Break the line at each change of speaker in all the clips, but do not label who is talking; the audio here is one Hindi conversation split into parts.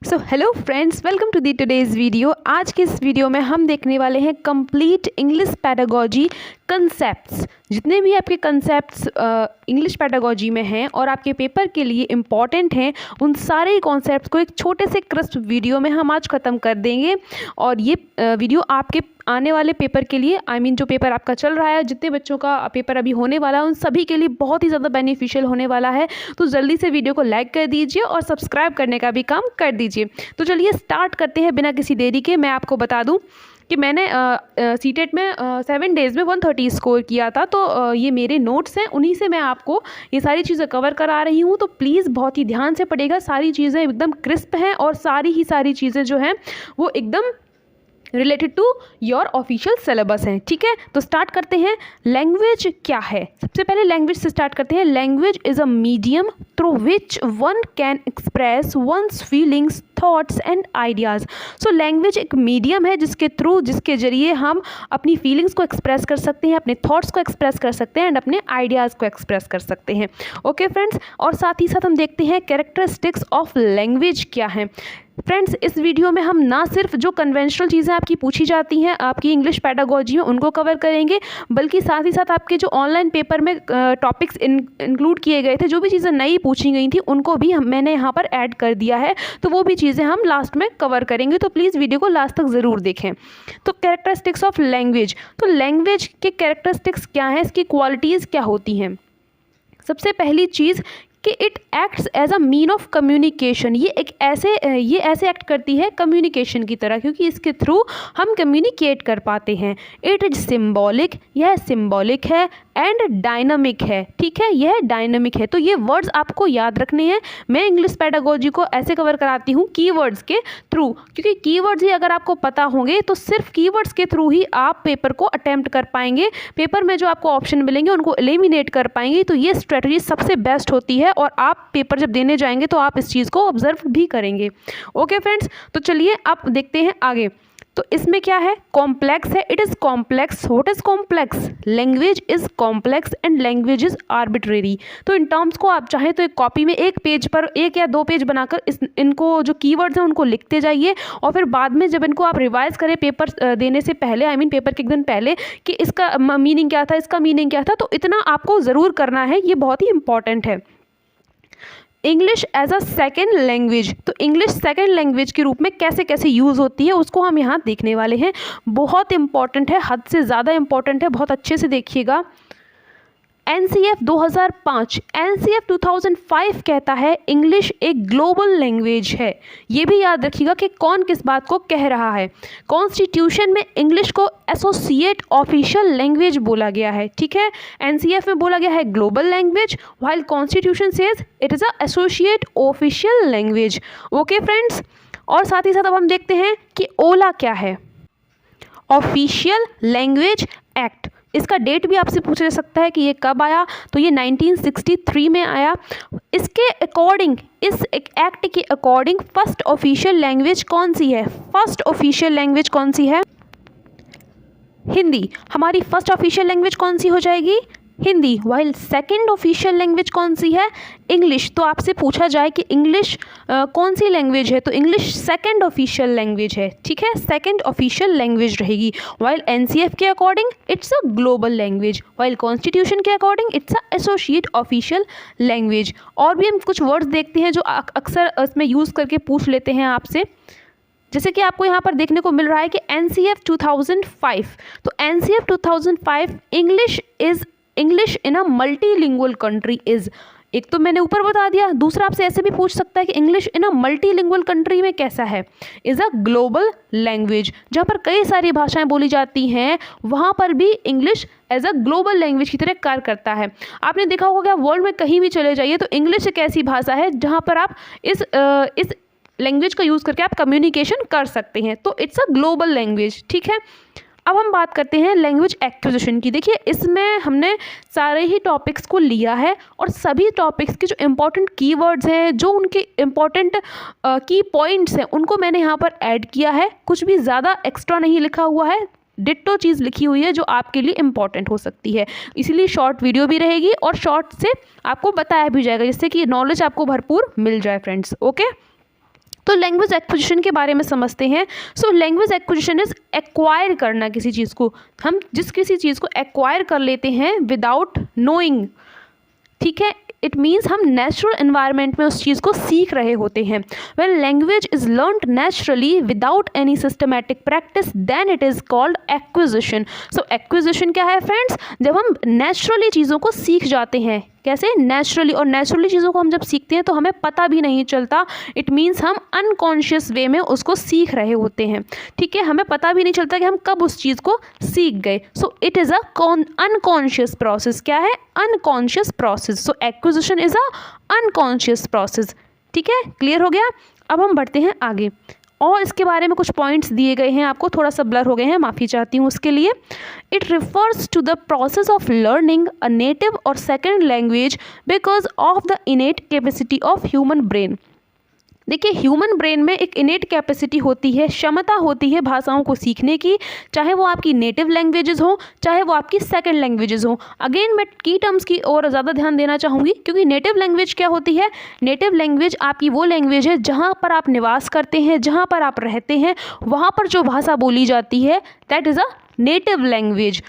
So hello friends, welcome to the today's video. आज के इस वीडियो में हम देखने वाले हैं कंप्लीट इंग्लिश पैडागोजी कंसेप्ट्स। जितने भी आपके कंसेप्ट्स इंग्लिश पैडागोजी में हैं और आपके पेपर के लिए इम्पॉर्टेंट हैं, उन सारे कॉन्सेप्ट्स को एक छोटे से क्रिस्प वीडियो में हम आज ख़त्म कर देंगे। और ये वीडियो आपके आने वाले पेपर के लिए जो पेपर आपका चल रहा है, जितने बच्चों का पेपर अभी होने वाला है, उन सभी के लिए बहुत ही ज़्यादा बेनिफिशियल होने वाला है। तो जल्दी से वीडियो को लाइक कर दीजिए और सब्सक्राइब करने का भी काम कर दीजिए। तो चलिए स्टार्ट करते हैं बिना किसी देरी के। मैं आपको बता दूं कि मैंने सीटेट में 7 डेज़ में 130 स्कोर किया था। तो ये मेरे नोट्स हैं, उन्हीं से मैं आपको ये सारी चीज़ें कवर करा रही हूँ। तो प्लीज़ बहुत ही ध्यान से पढ़िएगा। सारी चीज़ें एकदम क्रिस्प हैं और सारी चीज़ें जो हैं वो एकदम related to your official syllabus हैं। ठीक है, तो स्टार्ट करते हैं। लैंग्वेज क्या है? सबसे पहले लैंग्वेज से स्टार्ट करते हैं। Language is a medium through which one can express once feelings, thoughts and ideas. So language एक मीडियम है जिसके ज़रिए हम अपनी फीलिंग्स को एक्सप्रेस कर सकते हैं, अपने थॉट्स को एक्सप्रेस कर सकते हैं एंड अपने आइडियाज़ को एक्सप्रेस कर सकते हैं। ओके फ्रेंड्स, और साथ ही साथ हम देखते हैं कैरेक्टरिस्टिक्स ऑफ लैंग्वेज क्या हैं। फ्रेंड्स, इस वीडियो में हम ना सिर्फ जो कन्वेंशनल चीज़ें आपकी पूछी जाती हैं आपकी इंग्लिश पैडागोजी में उनको कवर करेंगे, बल्कि साथ ही साथ आपके जो ऑनलाइन पेपर में टॉपिक्स इंक्लूड किए गए थे, जो भी चीज़ें नई पूछी गई थी उनको भी मैंने यहाँ पर ऐड कर दिया है। तो वो भी चीज़ें हम लास्ट में कवर करेंगे, तो प्लीज़ वीडियो को लास्ट तक ज़रूर देखें। तो कैरेक्टरिस्टिक्स ऑफ लैंग्वेज, तो लैंग्वेज के कैरेक्टरिस्टिक्स क्या हैं, इसकी क्वालिटीज़ क्या होती हैं? सबसे पहली चीज़ कि it acts as a mean of communication. ये ऐसे एक्ट करती है कम्युनिकेशन की तरह, क्योंकि इसके थ्रू हम कम्युनिकेट कर पाते हैं। इट इज सिम्बॉलिक, यह सिम्बॉलिक है, एंड डायनामिक है। ठीक है, यह डायनामिक है। तो ये वर्ड्स आपको याद रखने हैं। मैं इंग्लिश पैडागोजी को ऐसे कवर कराती हूँ कीवर्ड्स के थ्रू, क्योंकि कीवर्ड्स ही अगर आपको पता होंगे तो सिर्फ कीवर्ड्स के थ्रू ही आप पेपर को अटेम्प्ट कर पाएंगे। पेपर में जो आपको ऑप्शन मिलेंगे उनको एलिमिनेट कर पाएंगे। तो ये स्ट्रेटजी सबसे बेस्ट होती है और आप पेपर जब देने जाएंगे तो आप इस चीज़ को ऑब्जर्व भी करेंगे। ओके फ्रेंड्स, तो चलिए आप देखते हैं आगे। तो इसमें क्या है? कॉम्प्लेक्स है। It is complex. What is complex? Language is complex and language is arbitrary. तो इन टर्म्स को आप चाहें तो एक कॉपी में एक पेज पर 1 या 2 पेज बनाकर इनको जो कीवर्ड्स हैं उनको लिखते जाइए, और फिर बाद में जब इनको आप रिवाइज करें पेपर देने से पहले, पेपर के एक दिन पहले, कि इसका मीनिंग क्या था, इसका मीनिंग क्या था, तो इतना आपको ज़रूर करना है। ये बहुत ही इंपॉर्टेंट है। English as a second language, तो इंग्लिश सेकेंड लैंग्वेज के रूप में कैसे कैसे यूज़ होती है उसको हम यहाँ देखने वाले हैं। बहुत इंपॉर्टेंट है, हद से ज़्यादा इंपॉर्टेंट है, बहुत अच्छे से देखिएगा। NCF 2005, NCF 2005 कहता है इंग्लिश एक ग्लोबल लैंग्वेज है। ये भी याद रखिएगा कि कौन किस बात को कह रहा है। कॉन्स्टिट्यूशन में इंग्लिश को एसोसिएट ऑफिशियल लैंग्वेज बोला गया है। ठीक है, NCF में बोला गया है global language, while constitution says it is a associate official language. Okay friends, और साथ ही साथ अब हम देखते हैं कि ओला क्या है। ऑफिशियल लैंग्वेज एक्ट, इसका डेट भी आपसे पूछा जा सकता है कि ये कब आया, तो ये 1963 में आया। इसके अकॉर्डिंग, इस एक्ट के अकॉर्डिंग फर्स्ट ऑफिशियल लैंग्वेज कौन सी है? फर्स्ट ऑफिशियल लैंग्वेज कौन सी है? हिंदी। हमारी फर्स्ट ऑफिशियल लैंग्वेज कौन सी हो जाएगी? Hindi. While second official language कौन सी है? इंग्लिश। तो आपसे पूछा जाए कि इंग्लिश कौन सी लैंग्वेज है, तो इंग्लिश सेकंड ऑफिशियल लैंग्वेज है। ठीक है, सेकंड ऑफिशियल लैंग्वेज रहेगी। वाइल NCF के according it's a global language, while constitution के according it's a associate official language. और भी हम कुछ वर्ड्स देखते हैं जो अक्सर इसमें यूज़ करके पूछ लेते हैं आपसे, जैसे कि आपको यहाँ पर देखने को मिल रहा है कि NCF 2005, तो NCF 2005 English in a multilingual country is, एक तो मैंने ऊपर बता दिया, दूसरा आपसे ऐसे भी पूछ सकता है कि English in a multilingual country में कैसा है? Is a global language. जहाँ पर कई सारी भाषाएं बोली जाती हैं वहाँ पर भी English as a global language की तरह कार्य करता है। आपने देखा होगा कि वर्ल्ड में कहीं भी चले जाइए तो इंग्लिश एक ऐसी भाषा है जहाँ पर आप इस लैंग्वेज का यूज़ करके आप कम्युनिकेशन कर सकते हैं। तो इट्स अ ग्लोबल लैंग्वेज। ठीक है, अब हम बात करते हैं लैंग्वेज एक्विजिशन की। देखिए, इसमें हमने सारे ही टॉपिक्स को लिया है और सभी टॉपिक्स के जो इम्पोर्टेंट कीवर्ड्स हैं, जो उनके इम्पोर्टेंट की पॉइंट्स हैं, उनको मैंने यहाँ पर ऐड किया है। कुछ भी ज़्यादा एक्स्ट्रा नहीं लिखा हुआ है, डिट्टो चीज़ लिखी हुई है जो आपके लिए इम्पॉर्टेंट हो सकती है। इसीलिए शॉर्ट वीडियो भी रहेगी और शॉर्ट से आपको बताया भी जाएगा, जिससे कि नॉलेज आपको भरपूर मिल जाए फ्रेंड्स। ओके, तो लैंग्वेज एक्विजिशन के बारे में समझते हैं। So language acquisition is acquire करना किसी चीज़ को, हम जिस किसी चीज़ को एक्वायर कर लेते हैं विदाउट नोइंग, ठीक है, इट मीन्स हम नेचुरल एनवायरनमेंट में उस चीज़ को सीख रहे होते हैं। When language is learned naturally without any systematic practice then it is called acquisition. So acquisition क्या है फ्रेंड्स, जब हम नेचुरली चीज़ों को सीख जाते हैं, कैसे, नेचुरली, और नेचुरली चीज़ों को हम जब सीखते हैं तो हमें पता भी नहीं चलता, इट मीन्स हम अनकॉन्शियस वे में उसको सीख रहे होते हैं, ठीक है, हमें पता भी नहीं चलता कि हम कब उस चीज़ को सीख गए। So it is a unconscious process. क्या है, unconscious process. So acquisition is a unconscious process, ठीक है, क्लियर हो गया। अब हम बढ़ते हैं आगे, और इसके बारे में कुछ पॉइंट्स दिए गए हैं, आपको थोड़ा सा ब्लर हो गए हैं, माफ़ी चाहती हूँ उसके लिए। It refers to the process of learning a native और second language because of the innate capacity of human brain. देखिए, ह्यूमन ब्रेन में एक इनेट कैपेसिटी होती है, क्षमता होती है भाषाओं को सीखने की, चाहे वो आपकी नेटिव लैंग्वेजेस हो, चाहे वो आपकी सेकंड लैंग्वेजेस हो। अगेन मैं की टर्म्स की ओर ज़्यादा दैन देना चाहूँगी, क्योंकि नेटिव लैंग्वेज क्या होती है, नेटिव लैंग्वेज आपकी वो लैंग्वेज है जहाँ पर आप निवास करते हैं, जहाँ पर आप रहते हैं, वहाँ पर जो भाषा बोली जाती है that is a native language.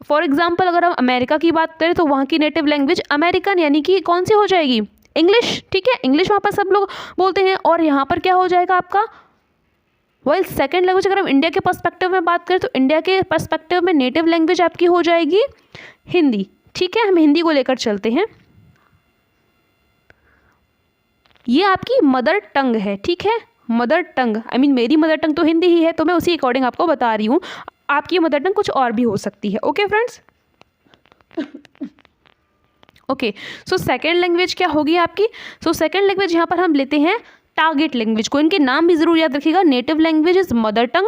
For example अगर हम अमेरिका की बात करें तो वहाँ की नेटिव लैंग्वेज अमेरिकन यानी कि कौन सी हो जाएगी, इंग्लिश, ठीक है, इंग्लिश वहाँ पर सब लोग बोलते हैं, और यहाँ पर क्या हो जाएगा आपका, वेल सेकेंड लैंग्वेज। अगर हम इंडिया के पर्सपेक्टिव में बात करें तो इंडिया के पर्सपेक्टिव में नेटिव लैंग्वेज आपकी हो जाएगी हिंदी, ठीक है, हम हिंदी को लेकर चलते हैं, ये आपकी मदर टंग है, ठीक है, मदर टंग, आई मीन मेरी मदर टंग तो हिंदी ही है, तो मैं उसी अकॉर्डिंग आपको बता रही हूँ, आपकी मदर टंग कुछ और भी हो सकती है। Okay friends, okay, so second language क्या होगी आपकी, सो सेकेंड लैंग्वेज यहाँ पर हम लेते हैं टारगेट लैंग्वेज को, इनके नाम भी जरूर याद रखिएगा, native language is mother tongue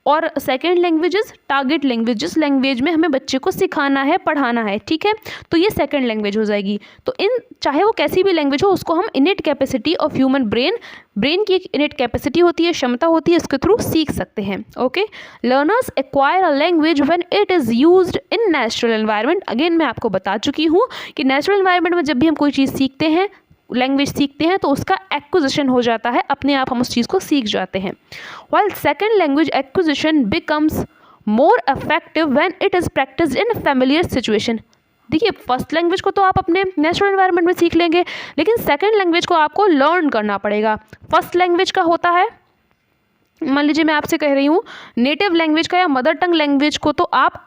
और second language is target language, जिस लैंग्वेज में हमें बच्चे को सिखाना है, पढ़ाना है, ठीक है, तो ये सेकेंड लैंग्वेज हो जाएगी। तो इन चाहे वो कैसी भी लैंग्वेज हो, उसको हम इनेट कैपेसिटी ऑफ ह्यूमन ब्रेन की एक इनेट कैपेसिटी होती है, क्षमता होती है, इसके थ्रू सीख सकते हैं। Okay, learners acquire a language when it is used in natural environment. Again मैं आपको बता चुकी हूँ कि नेचुरल एनवायरनमेंट में जब भी हम कोई चीज़ सीखते हैं, लैंग्वेज सीखते हैं, तो उसका एक्विजिशन हो जाता है, अपने आप हम उस चीज़ को सीख जाते हैं। While second language acquisition becomes more effective when it is practised in familiar situation. देखिए, फर्स्ट लैंग्वेज को तो आप अपने नेचुरल एनवायरनमेंट में सीख लेंगे, लेकिन सेकेंड लैंग्वेज को आपको लर्न करना पड़ेगा। फर्स्ट लैंग्वेज का होता है, मान लीजिए मैं आपसे कह रही हूँ नेटिव लैंग्वेज का या मदर टंग लैंग्वेज को तो आप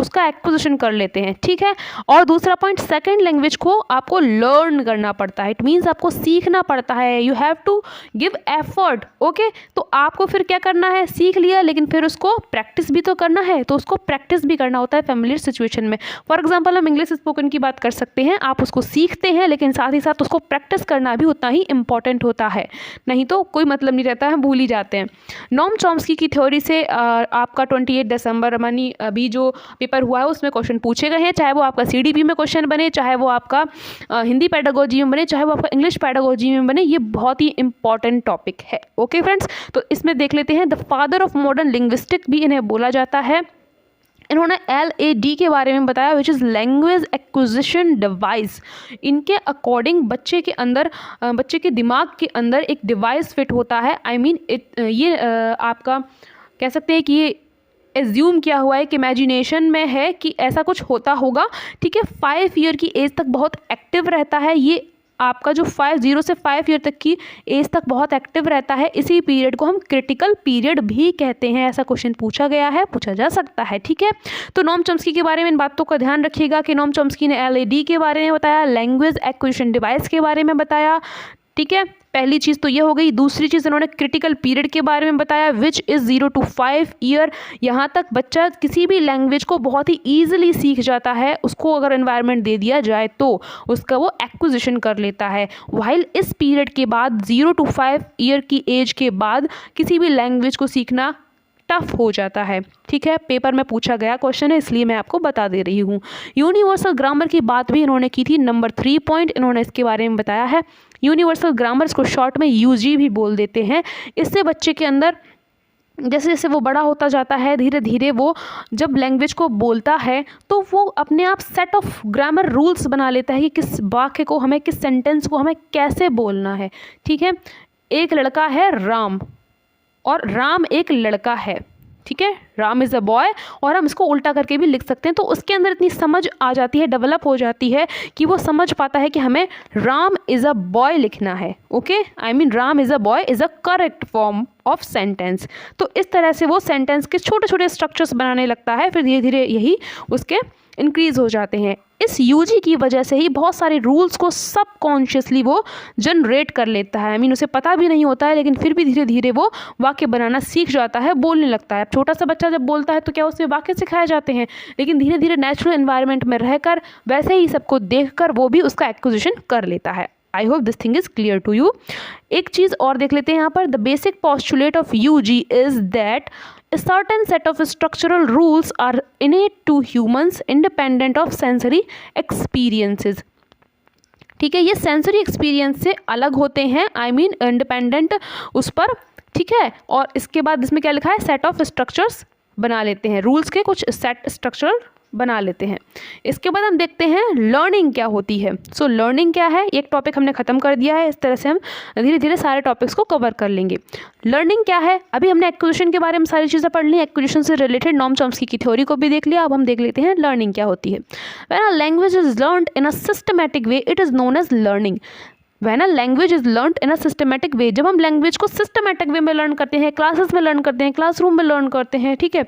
उसका एक्विजिशन कर लेते हैं, ठीक है, और दूसरा पॉइंट, सेकंड लैंग्वेज को आपको लर्न करना पड़ता है, इट मीन्स आपको सीखना पड़ता है, you have to give effort. Okay, तो आपको फिर क्या करना है, सीख लिया लेकिन फिर उसको प्रैक्टिस भी तो करना है, तो उसको प्रैक्टिस भी करना होता है फैमिलियर सिचुएशन में। फॉर एग्जाम्पल हम इंग्लिश स्पोकन की बात कर सकते हैं, आप उसको सीखते हैं लेकिन साथ ही साथ उसको प्रैक्टिस करना भी उतना ही इंपॉर्टेंट होता है, नहीं तो कोई मतलब नहीं रहता है, हम भूल ही जाते हैं। नोम चॉम्स्की की थ्योरी से आपका 28 दिसंबर मानी अभी जो पेपर हुआ है उसमें क्वेश्चन पूछे गए हैं, चाहे वो आपका CDP में क्वेश्चन बने, चाहे वो आपका हिंदी पेडागोजी में बने, चाहे वो आपका इंग्लिश पेडागोजी में बने, ये बहुत ही इंपॉर्टेंट टॉपिक है। ओके फ्रेंड्स, तो इसमें देख लेते हैं, the father of modern linguistic भी इन्हें बोला जाता है। इन्होंने LAD के बारे में बताया, which is language acquisition device. इनके अकॉर्डिंग बच्चे के अंदर, बच्चे के दिमाग के अंदर एक डिवाइस फिट होता है, आई मीन ये आपका कह सकते हैं कि ये एज्यूम किया हुआ है कि इमेजिनेशन में है कि ऐसा कुछ होता होगा, ठीक है, 5 ईयर की एज तक बहुत एक्टिव रहता है, ये आपका जो 0 से 5 ईयर तक की एज तक बहुत एक्टिव रहता है, इसी पीरियड को हम क्रिटिकल पीरियड भी कहते हैं। ऐसा क्वेश्चन पूछा गया है, पूछा जा सकता है, ठीक है। तो नोम चॉम्स्की के बारे में इन बातों का ध्यान रखिएगा कि नोम चॉम्स्की ने LAD के बारे में बताया, लैंग्वेज एक्विजिशन डिवाइस के बारे में बताया, ठीक है, पहली चीज़ तो ये हो गई। दूसरी चीज़ इन्होंने क्रिटिकल पीरियड के बारे में बताया, विच इज़ 0 to 5 ईयर। यहाँ तक बच्चा किसी भी लैंग्वेज को बहुत ही ईजिली सीख जाता है, उसको अगर एनवायरनमेंट दे दिया जाए तो उसका वो एक्विजिशन कर लेता है। वाइल इस पीरियड के बाद 0 to 5 ईयर की एज के बाद किसी भी लैंग्वेज को सीखना टफ हो जाता है, ठीक है, पेपर में पूछा गया क्वेश्चन है इसलिए मैं आपको बता दे रही हूँ। यूनिवर्सल ग्रामर की बात भी इन्होंने की थी, नंबर 3 पॉइंट इन्होंने इसके बारे में बताया है। यूनिवर्सल ग्रामर, इसको शॉर्ट में UG भी बोल देते हैं। इससे बच्चे के अंदर जैसे जैसे वो बड़ा होता जाता है, धीरे धीरे वो जब लैंग्वेज को बोलता है तो वो अपने आप सेट ऑफ ग्रामर रूल्स बना लेता है कि किस वाक्य को हमें, किस सेंटेंस को हमें कैसे बोलना है, ठीक है। एक लड़का है राम और राम एक लड़का है, ठीक है, राम इज़ अ बॉय, और हम इसको उल्टा करके भी लिख सकते हैं। तो उसके अंदर इतनी समझ आ जाती है, डेवलप हो जाती है कि वो समझ पाता है कि हमें राम इज़ अ बॉय लिखना है। Okay, I mean Ram is a boy is a correct form of sentence. तो इस तरह से वो सेंटेंस के छोटे छोटे स्ट्रक्चर्स बनाने लगता है, फिर धीरे धीरे यही उसके इंक्रीज हो जाते हैं। इस यूजी की वजह से ही बहुत सारे रूल्स को सबकॉन्शियसली वो जनरेट कर लेता है। आई मीन उसे पता भी नहीं होता है, लेकिन फिर भी धीरे धीरे वो वाक्य बनाना सीख जाता है, बोलने लगता है। छोटा सा बच्चा जब बोलता है तो क्या उससे वाक्य सिखाए जाते हैं, लेकिन धीरे धीरे नेचुरल एनवायरनमेंट में रहकर वैसे ही सबको देखकर वो भी उसका एक्विजिशन कर लेता है। I hope this thing is clear to you. एक चीज़ और देख लेते हैं यहाँ पर। The basic postulate of UG is that a certain set of structural rules are innate to humans independent of sensory experiences। ठीक है, ये सेंसरी एक्सपीरियंस से अलग होते हैं, आई मीन इंडिपेंडेंट उस पर, ठीक है। और इसके बाद इसमें क्या लिखा है, सेट ऑफ स्ट्रक्चर्स बना लेते हैं, रूल्स के कुछ सेट स्ट्रक्चरल बना लेते हैं। इसके बाद हम देखते हैं लर्निंग क्या होती है। सो लर्निंग क्या है, एक टॉपिक हमने ख़त्म कर दिया है। इस तरह से हम धीरे धीरे सारे टॉपिक्स को कवर कर लेंगे। लर्निंग क्या है, अभी हमने एक्विजिशन के बारे में सारी चीज़ें पढ़ ली, एक्विजिशन से रिलेटेड नॉर्म चॉम्स्की की थ्योरी को भी देख लिया। अब हम देख लेते हैं लर्निंग क्या होती है। When a language is learned in a systematic way it is known as learning. When a language is learnt in a systematic way, जब हम लैंग्वेज को सिस्टमेटिक वे में लर्न करते हैं, क्लासेस में लर्न करते हैं, क्लासरूम में लर्न करते हैं, ठीक है,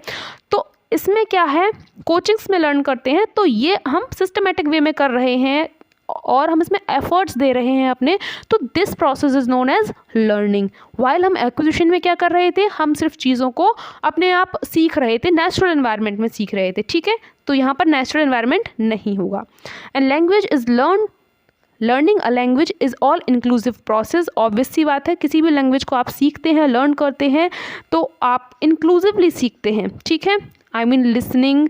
तो इसमें क्या है, कोचिंग्स में लर्न करते हैं, तो ये हम सिस्टमेटिक वे में कर रहे हैं और हम इसमें एफर्ट्स दे रहे हैं अपने, तो this process is known as learning. While हम एक्विजिशन में क्या कर रहे थे, हम सिर्फ चीज़ों को अपने आप सीख रहे थे, नेचुरल एनवायरनमेंट में सीख रहे थे, ठीक है। तो यहाँ पर नेचुरल एनवायरनमेंट नहीं होगा। And language is learning a language is all inclusive process. Obvious सी बात है, किसी भी लैंग्वेज को आप सीखते हैं, लर्न करते हैं, तो आप इंक्लूसिवली सीखते हैं, ठीक है। आई मीन लिसनिंग,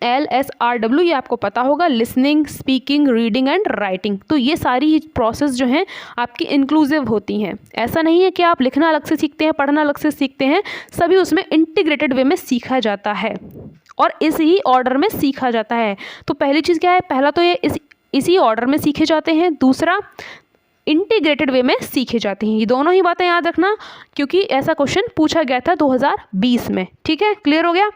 LSRW, ये आपको पता होगा, listening, speaking, reading and writing. तो ये सारी प्रोसेस जो हैं आपकी इंक्लूसिव होती हैं। ऐसा नहीं है कि आप लिखना अलग से सीखते हैं, पढ़ना अलग से सीखते हैं, सभी उसमें इंटीग्रेटेड वे में सीखा जाता है और इसी ऑर्डर में सीखा जाता है। तो पहली चीज़ क्या है, पहला तो ये इसी ऑर्डर में सीखे जाते हैं, दूसरा इंटीग्रेटेड वे में सीखे जाते हैं। ये दोनों ही बातें याद रखना, क्योंकि ऐसा क्वेश्चन पूछा गया था 2020 में, ठीक है। क्लियर हो गया।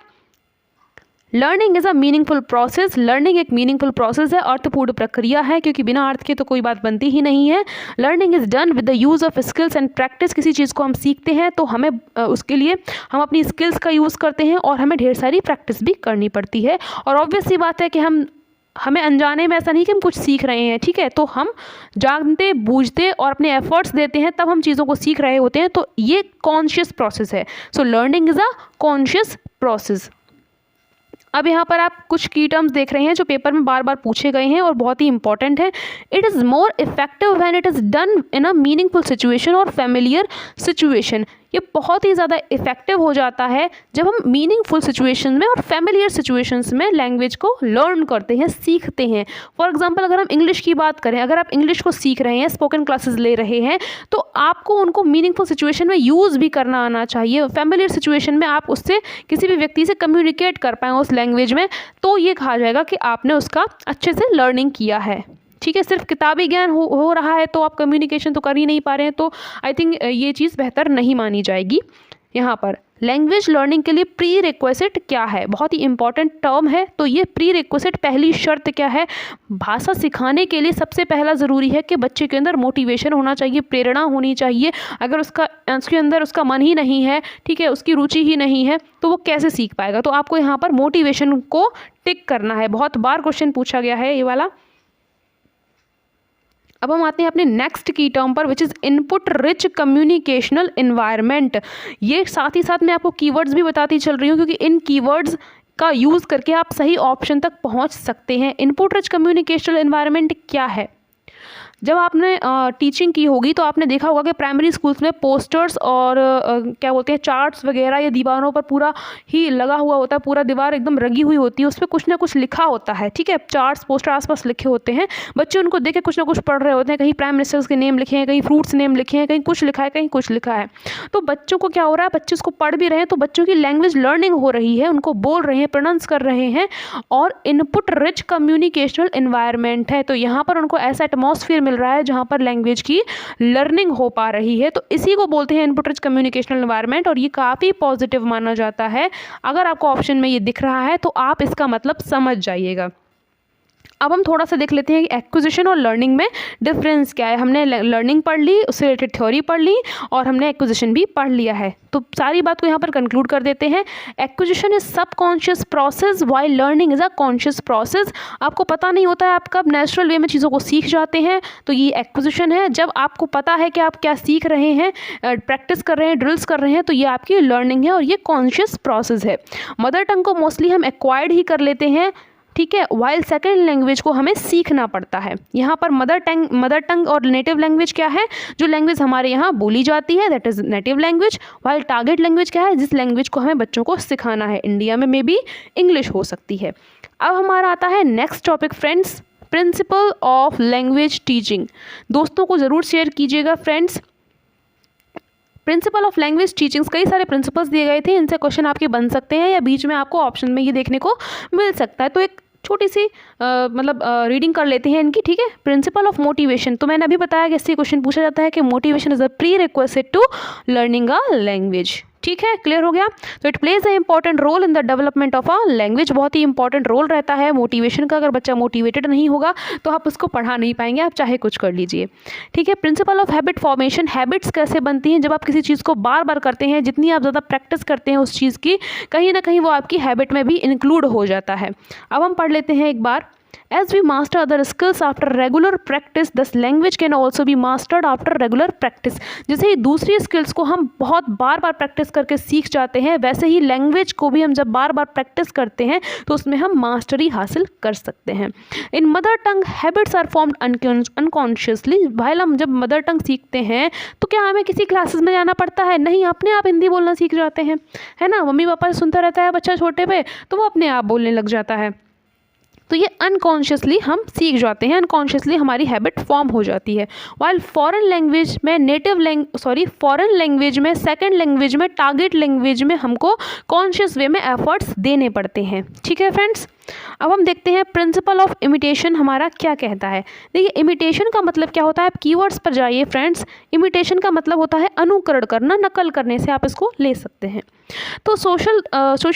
Learning is a meaningful process. Learning एक मीनिंगफुल प्रोसेस है, अर्थपूर्ण प्रक्रिया है, क्योंकि बिना अर्थ के तो कोई बात बनती ही नहीं है। Learning is done with the use of skills and practice. किसी चीज़ को हम सीखते हैं तो हमें उसके लिए हम अपनी स्किल्स का यूज़ करते हैं और हमें ढेर सारी प्रैक्टिस भी करनी पड़ती है। और ऑब्वियस सी बात है कि हमें अनजाने में ऐसा नहीं कि हम कुछ सीख रहे हैं, ठीक है, तो हम जानते बूझते और अपने एफर्ट्स देते हैं, तब हम चीज़ों को सीख रहे होते हैं। तो ये कॉन्शियस प्रोसेस है। So learning is a conscious process. अब यहाँ पर आप कुछ की टर्म्स देख रहे हैं जो पेपर में बार बार पूछे गए हैं और बहुत ही इंपॉर्टेंट है। It is more effective when it is done in a meaningful situation और फेमिलियर सिचुएशन। ये बहुत ही ज़्यादा इफेक्टिव हो जाता है जब हम मीनिंगफुल सिचुएशन में और फेमिलियर सिचुएशंस में लैंग्वेज को लर्न करते हैं, सीखते हैं। फॉर एग्जांपल अगर हम इंग्लिश की बात करें, अगर आप इंग्लिश को सीख रहे हैं, स्पोकन क्लासेस ले रहे हैं, तो आपको उनको मीनिंगफुल सिचुएशन में यूज़ भी करना आना चाहिए। फेमिलियर सिचुएशन में आप उससे किसी भी व्यक्ति से कम्युनिकेट कर पाएँ उस लैंग्वेज में, तो ये कहा जाएगा कि आपने उसका अच्छे से लर्निंग किया है, ठीक है। सिर्फ किताबी ज्ञान हो रहा है तो आप कम्युनिकेशन तो कर ही नहीं पा रहे हैं, तो आई थिंक ये चीज़ बेहतर नहीं मानी जाएगी। यहाँ पर लैंग्वेज लर्निंग के लिए प्री रिक्वेसिट क्या है, बहुत ही इंपॉर्टेंट टर्म है। तो ये प्री रिक्वेसिट, पहली शर्त क्या है, भाषा सिखाने के लिए सबसे पहला ज़रूरी है कि बच्चे के अंदर मोटिवेशन होना चाहिए, प्रेरणा होनी चाहिए। अगर उसके अंदर उसका मन ही नहीं है, ठीक है, उसकी रुचि ही नहीं है, तो वो कैसे सीख पाएगा। तो आपको यहाँ पर मोटिवेशन को टिक करना है। बहुत बार क्वेश्चन पूछा गया है ये वाला। अब हम आते हैं अपने नेक्स्ट की टर्म पर, which is input rich communicational environment. ये साथ ही साथ मैं आपको कीवर्ड्स भी बताती चल रही हूँ, क्योंकि इन कीवर्ड्स का यूज़ करके आप सही ऑप्शन तक पहुँच सकते हैं। इनपुट रिच कम्युनिकेशनल इन्वायरमेंट क्या है। जब आपने टीचिंग की होगी तो आपने देखा होगा कि प्राइमरी स्कूल्स में पोस्टर्स और क्या बोलते हैं, चार्ट्स वगैरह, ये दीवारों पर पूरा ही लगा हुआ होता है, पूरा दीवार एकदम रंगी हुई होती है, उस पर कुछ ना कुछ लिखा होता है, ठीक है। चार्ट्स, पोस्टर आसपास लिखे होते हैं, बच्चे उनको देख के कुछ ना कुछ पढ़ रहे होते हैं। कहीं प्राइम मिनिस्टर्स के नेम लिखे हैं, कहीं फ्रूट्स नेम लिखे हैं, कहीं कुछ लिखा है, कहीं कुछ लिखा है। तो बच्चों को क्या हो रहा है, बच्चे उसको पढ़ भी रहे हैं, तो बच्चों की लैंग्वेज लर्निंग हो रही है, उनको बोल रहे हैं, प्रोनाउंस कर रहे हैं, और इनपुट रिच कम्युनिकेशनल इन्वायरमेंट है। तो यहाँ पर उनको ऐसा एटमॉस्फेयर मिल रहा है जहाँ पर लैंग्वेज की लर्निंग हो पा रही है। तो इसी को बोलते हैं इनपुट रिच कम्युनिकेशनल एनवायरनमेंट, और ये काफ़ी पॉजिटिव माना जाता है। अगर आपको ऑप्शन में ये दिख रहा है तो आप इसका मतलब समझ जाइएगा। अब हम थोड़ा सा देख लेते हैं कि एक्विजिशन और लर्निंग में डिफरेंस क्या है। हमने लर्निंग पढ़ ली, उससे रिलेटेड थ्योरी पढ़ ली, और हमने एक्विजिशन भी पढ़ लिया है। तो सारी बात को यहाँ पर कंक्लूड कर देते हैं। Acquisition is subconscious process while learning is a conscious process. आपको पता नहीं होता है, आप कब नेचुरल वे में चीज़ों को सीख जाते हैं, तो ये एक्विजिशन है। जब आपको पता है कि आप क्या सीख रहे हैं, प्रैक्टिस कर रहे हैं, ड्रिल्स कर रहे हैं, तो ये आपकी लर्निंग है और ये कॉन्शियस प्रोसेस है। मदर टंग को मोस्टली हम एक्वायर्ड ही कर लेते हैं, ठीक है, वाइल सेकेंड लैंग्वेज को हमें सीखना पड़ता है। यहाँ पर मदर टंग और नेटिव लैंग्वेज क्या है, जो लैंग्वेज हमारे यहाँ बोली जाती है, that is native language. While target language क्या है, जिस लैंग्वेज को हमें बच्चों को सिखाना है। इंडिया में मे बी इंग्लिश हो सकती है। अब हमारा आता है next topic friends, principle of language teaching. दोस्तों को ज़रूर शेयर कीजिएगा friends. Principle of language teachings, कई सारे प्रिंसिपल्स दिए गए थे, इनसे क्वेश्चन आपके बन सकते हैं या बीच में आपको ऑप्शन में ये देखने को मिल सकता है। तो एक छोटी सी रीडिंग कर लेते हैं इनकी, ठीक है। प्रिंसिपल ऑफ मोटिवेशन, तो मैंने अभी बताया कि इससे क्वेश्चन पूछा जाता है कि motivation is a pre request to learning a language, ठीक है, क्लियर हो गया। तो it plays a important role in the development of a language, बहुत ही इंपॉर्टेंट रोल रहता है मोटिवेशन का। अगर बच्चा मोटिवेटेड नहीं होगा तो आप उसको पढ़ा नहीं पाएंगे, आप चाहे कुछ कर लीजिए, ठीक है। Principle of habit formation, habits कैसे बनती हैं, जब आप किसी चीज़ को बार बार करते हैं, जितनी आप ज़्यादा प्रैक्टिस करते हैं उस चीज़ की, कहीं ना कहीं वो आपकी हैबिट में भी इंक्लूड हो जाता है। अब हम पढ़ लेते हैं एक बार। As we master other skills after regular practice, thus language can also be mastered after regular practice। जैसे ही दूसरी स्किल्स को हम बहुत बार बार प्रैक्टिस करके सीख जाते हैं, वैसे ही लैंग्वेज को भी हम जब बार बार प्रैक्टिस करते हैं तो उसमें हम मास्टरी हासिल कर सकते हैं। In mother tongue habits are formed unconsciously. भाई हम जब मदर टंग सीखते हैं तो क्या हमें किसी क्लासेस में जाना पड़ता है? नहीं, अपने आप हिंदी बोलना सीख जाते हैं, है ना। मम्मी पापा सुनता रहता है बच्चा छोटे पे, तो वो अपने आप बोलने लग जाता है। तो ये अनकॉन्शियसली हम सीख जाते हैं, अनकॉन्शियसली हमारी हैबिट फॉर्म हो जाती है। वाइल फॉरेन लैंग्वेज में, सेकंड लैंग्वेज में, टारगेट लैंग्वेज में हमको कॉन्शियस वे में एफर्ट्स देने पड़ते हैं, ठीक है फ्रेंड्स। अब हम देखते हैं प्रिंसिपल ऑफ इमिटेशन हमारा क्या कहता है। देखिए इमिटेशन का मतलब क्या होता है, आप कीवर्ड्स पर जाइए फ्रेंड्स। इमिटेशन का मतलब होता है अनुकरण करना, नकल करने से आप इसको ले सकते हैं। तो सोशल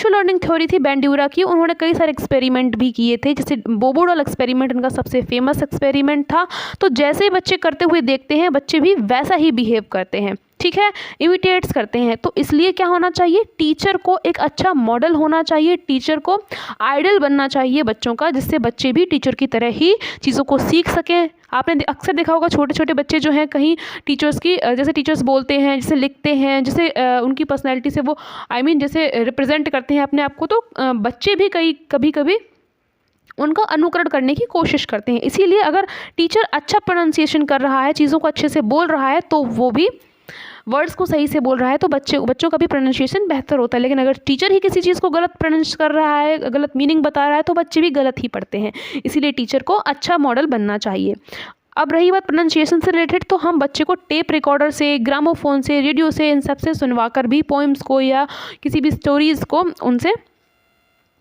लर्निंग थ्योरी थी बैंड्यूरा की, उन्होंने कई सारे एक्सपेरिमेंट भी किए थे, जैसे बोबोडॉल एक्सपेरिमेंट उनका सबसे फेमस एक्सपेरिमेंट था। तो जैसे ही बच्चे करते हुए देखते हैं, बच्चे भी वैसा ही बिहेव करते हैं, ठीक है, इमिटेट्स करते हैं। तो इसलिए क्या होना चाहिए, टीचर को एक अच्छा मॉडल होना चाहिए, टीचर को आइडल बनना चाहिए बच्चों का, जिससे बच्चे भी टीचर की तरह ही चीज़ों को सीख सकें। आपने अक्सर देखा होगा छोटे छोटे बच्चे जो हैं कहीं टीचर्स की जैसे टीचर्स बोलते हैं, जैसे लिखते हैं, जैसे उनकी पर्सनैलिटी से वो जैसे रिप्रेजेंट करते हैं अपने आप को, तो बच्चे भी कभी कभी उनका अनुकरण करने की कोशिश करते हैं। इसीलिए अगर टीचर अच्छा प्रोनाउंसिएशन कर रहा है, चीज़ों को अच्छे से बोल रहा है, तो वो भी वर्ड्स को सही से बोल रहा है, तो बच्चों का भी प्रोनाउंसिएशन बेहतर होता है। लेकिन अगर टीचर ही किसी चीज़ को गलत प्रोनाउंस कर रहा है, गलत मीनिंग बता रहा है, तो बच्चे भी गलत ही पढ़ते हैं। इसीलिए टीचर को अच्छा मॉडल बनना चाहिए। अब रही बात प्रोनाउंसिएशन से रिलेटेड, तो हम बच्चे को टेप रिकॉर्डर से, ग्रामोफोन से, रेडियो से, इन सब से सुनवा कर भी पोइम्स को या किसी भी स्टोरीज़ को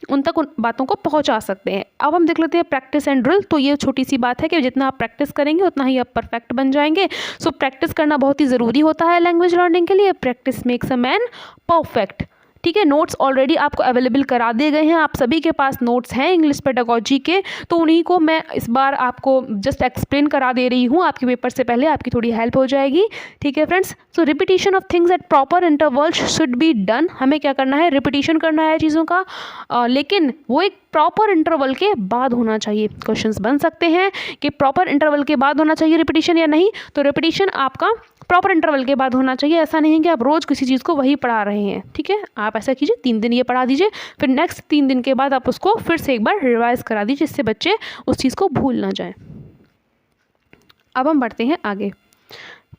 उन तक उन बातों को पहुंचा सकते हैं। अब हम देख लेते हैं प्रैक्टिस एंड ड्रिल। तो ये छोटी सी बात है कि जितना आप प्रैक्टिस करेंगे उतना ही आप परफेक्ट बन जाएंगे। सो प्रैक्टिस करना बहुत ही ज़रूरी होता है लैंग्वेज लर्निंग के लिए। Practice makes a man perfect, ठीक है। नोट्स ऑलरेडी आपको अवेलेबल करा दिए गए हैं, आप सभी के पास नोट्स हैं इंग्लिश पेडागोजी के, तो उन्हीं को मैं इस बार आपको जस्ट एक्सप्लेन करा दे रही हूँ। आपके पेपर से पहले आपकी थोड़ी हेल्प हो जाएगी, ठीक है friends. So repetition of things at proper intervals should be done. हमें क्या करना है, रिपीटिशन करना है चीज़ों का, लेकिन वो एक प्रॉपर इंटरवल के बाद होना चाहिए। क्वेश्चंस बन सकते हैं कि प्रॉपर इंटरवल के बाद होना चाहिए रिपीटिशन या नहीं, तो रिपीटिशन आपका प्रॉपर इंटरवल के बाद होना चाहिए। ऐसा नहीं है कि आप रोज़ किसी चीज़ को वही पढ़ा रहे हैं, ठीक है। आप ऐसा कीजिए, 3 दिन ये पढ़ा दीजिए, फिर नेक्स्ट 3 दिन के बाद आप उसको फिर से एक बार रिवाइज करा दीजिए, जिससे बच्चे उस चीज़ को भूल ना जाएं। अब हम बढ़ते हैं आगे।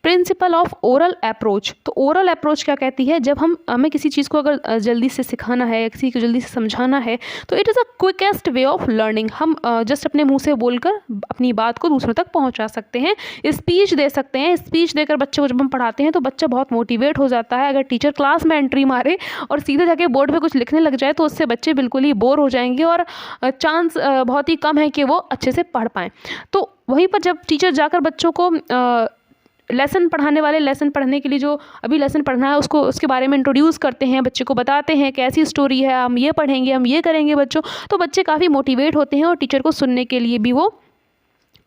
Principle of oral approach. तो ओरल अप्रोच क्या कहती है, जब हमें किसी चीज़ को अगर जल्दी से सिखाना है या किसी को जल्दी से समझाना है तो it is a quickest way of learning. हम जस्ट अपने मुंह से बोलकर अपनी बात को दूसरों तक पहुंचा सकते हैं, स्पीच दे सकते हैं। स्पीच देकर बच्चे को जब हम पढ़ाते हैं तो बच्चा बहुत मोटिवेट हो जाता है। अगर टीचर क्लास में एंट्री मारे और सीधे जाके बोर्ड पे कुछ लिखने लग जाए तो उससे बच्चे बिल्कुल ही बोर हो जाएंगे और चांस बहुत ही कम है कि वो अच्छे से पढ़ पाएँ। तो वहीं पर जब टीचर जाकर बच्चों को लेसन पढ़ाने वाले लेसन पढ़ने के लिए जो अभी लेसन पढ़ना है उसको उसके बारे में इंट्रोड्यूस करते हैं, बच्चे को बताते हैं कैसी स्टोरी है, हम ये पढ़ेंगे, हम ये करेंगे बच्चों, तो बच्चे काफ़ी मोटिवेट होते हैं और टीचर को सुनने के लिए भी वो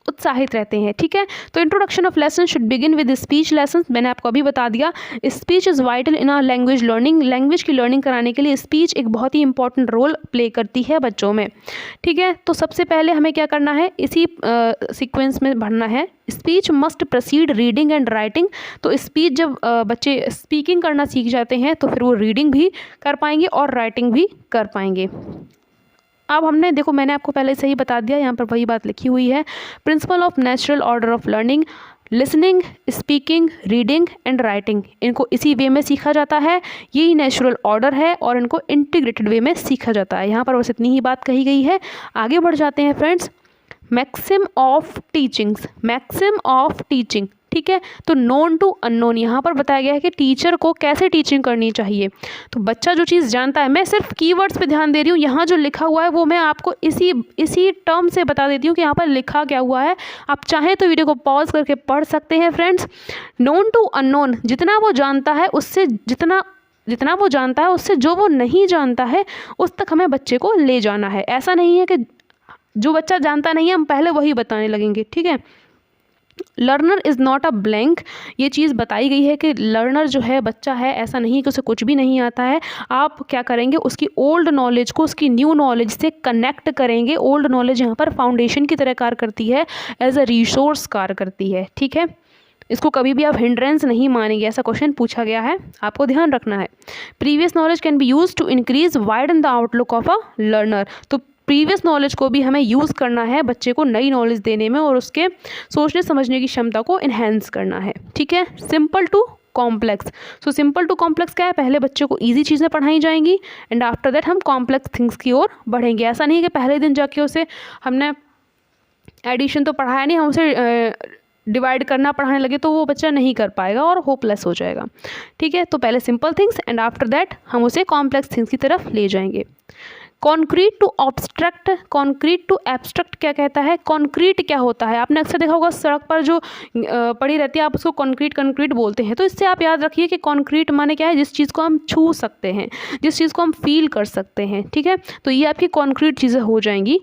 उत्साहित रहते हैं। ठीक है, तो introduction of lesson should begin with speech lesson. मैंने आपको अभी बता दिया, speech is vital in our language learning. Language की लर्निंग कराने के लिए स्पीच एक बहुत ही इंपॉर्टेंट रोल प्ले करती है बच्चों में। ठीक है, तो सबसे पहले हमें क्या करना है, इसी सीक्वेंस में बढ़ना है। Speech must proceed reading and writing. तो स्पीच जब बच्चे स्पीकिंग करना सीख जाते हैं तो फिर वो रीडिंग भी कर पाएंगे और राइटिंग भी कर पाएंगे। अब हमने देखो, मैंने आपको पहले से ही बता दिया, यहाँ पर वही बात लिखी हुई है। Principle of natural order of learning, listening, speaking, reading and writing, इनको इसी वे में सीखा जाता है। यही नेचुरल ऑर्डर है और इनको इंटीग्रेटेड वे में सीखा जाता है। यहाँ पर बस इतनी ही बात कही गई है। आगे बढ़ जाते हैं friends. Maxim of teachings, maxim of teaching. ठीक है, तो नोन टू अननोन यहाँ पर बताया गया है कि टीचर को कैसे टीचिंग करनी चाहिए। तो बच्चा जो चीज़ जानता है, मैं सिर्फ कीवर्ड्स पे ध्यान दे रही हूँ, यहाँ जो लिखा हुआ है वो मैं आपको इसी टर्म से बता देती हूँ कि यहाँ पर लिखा क्या हुआ है। आप चाहें तो वीडियो को पॉज करके पढ़ सकते हैं फ्रेंड्स। नोन टू अननोन, जितना वो जानता है उससे जितना वो जानता है उससे जो वो नहीं जानता है उस तक हमें बच्चे को ले जाना है। ऐसा नहीं है कि जो बच्चा जानता नहीं है हम पहले वही बताने लगेंगे। ठीक है, learner is not a blank, ये चीज़ बताई गई है कि लर्नर जो है, बच्चा है, ऐसा नहीं कि उसे कुछ भी नहीं आता है। आप क्या करेंगे, उसकी ओल्ड नॉलेज को उसकी न्यू नॉलेज से कनेक्ट करेंगे। ओल्ड नॉलेज यहाँ पर फाउंडेशन की तरह कार्य करती है, एज अ रिसोर्स कार्य करती है। ठीक है, इसको कभी भी आप हिंड्रेंस नहीं मानेंगे, ऐसा क्वेश्चन पूछा गया है, आपको ध्यान रखना है। Previous knowledge can be use to increase widen the outlook of a learner. तो प्रीवियस नॉलेज को भी हमें यूज़ करना है बच्चे को नई नॉलेज देने में और उसके सोचने समझने की क्षमता को इन्हेंस करना है। ठीक है, simple to complex. So simple to complex क्या है, पहले बच्चे को इजी चीज़ें पढ़ाई जाएंगी एंड आफ्टर दैट हम कॉम्प्लेक्स थिंग्स की ओर बढ़ेंगे। ऐसा नहीं है कि पहले दिन जाके उसे हमने एडिशन तो पढ़ाया नहीं, हम उसे डिवाइड करना पढ़ाने लगे तो वो बच्चा नहीं कर पाएगा और होपलेस हो जाएगा। ठीक है, तो पहले simple things and after that हम उसे कॉम्प्लेक्स थिंग्स की तरफ ले जाएंगे। Concrete to abstract, concrete to abstract क्या कहता है। कॉन्क्रीट क्या होता है, आपने अक्सर देखा होगा सड़क पर जो पड़ी रहती है आप उसको कॉन्क्रीट बोलते हैं। तो इससे आप याद रखिए कि कॉन्क्रीट माने क्या है, जिस चीज़ को हम छू सकते हैं, जिस चीज़ को हम फील कर सकते हैं। ठीक है, तो ये आपकी कॉन्क्रीट चीज़ें हो जाएंगी।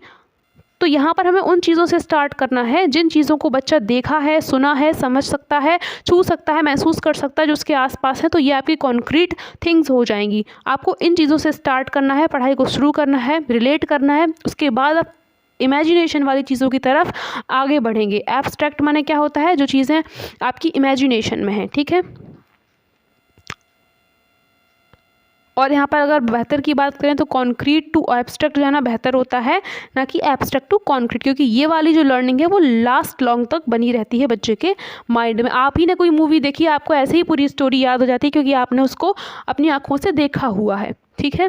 तो यहाँ पर हमें उन चीज़ों से स्टार्ट करना है जिन चीज़ों को बच्चा देखा है, सुना है, समझ सकता है, छू सकता है, महसूस कर सकता है, जो उसके आसपास है। तो ये आपकी कॉन्क्रीट थिंग्स हो जाएंगी। आपको इन चीज़ों से स्टार्ट करना है, पढ़ाई को शुरू करना है, रिलेट करना है। उसके बाद आप इमेजिनेशन वाली चीज़ों की तरफ आगे बढ़ेंगे। एब्स्ट्रैक्ट माने क्या होता है, जो चीज़ें आपकी इमेजिनेशन में है। ठीक है, और यहाँ पर अगर बेहतर की बात करें तो कॉन्क्रीट टू एब्स्ट्रैक्ट जाना बेहतर होता है, ना कि एब्स्ट्रैक्ट टू कॉन्क्रीट, क्योंकि ये वाली जो लर्निंग है वो लास्ट लॉन्ग तक बनी रहती है बच्चे के माइंड में। आप ही ने कोई मूवी देखी, आपको ऐसे ही पूरी स्टोरी याद हो जाती है क्योंकि आपने उसको अपनी आँखों से देखा हुआ है। ठीक है,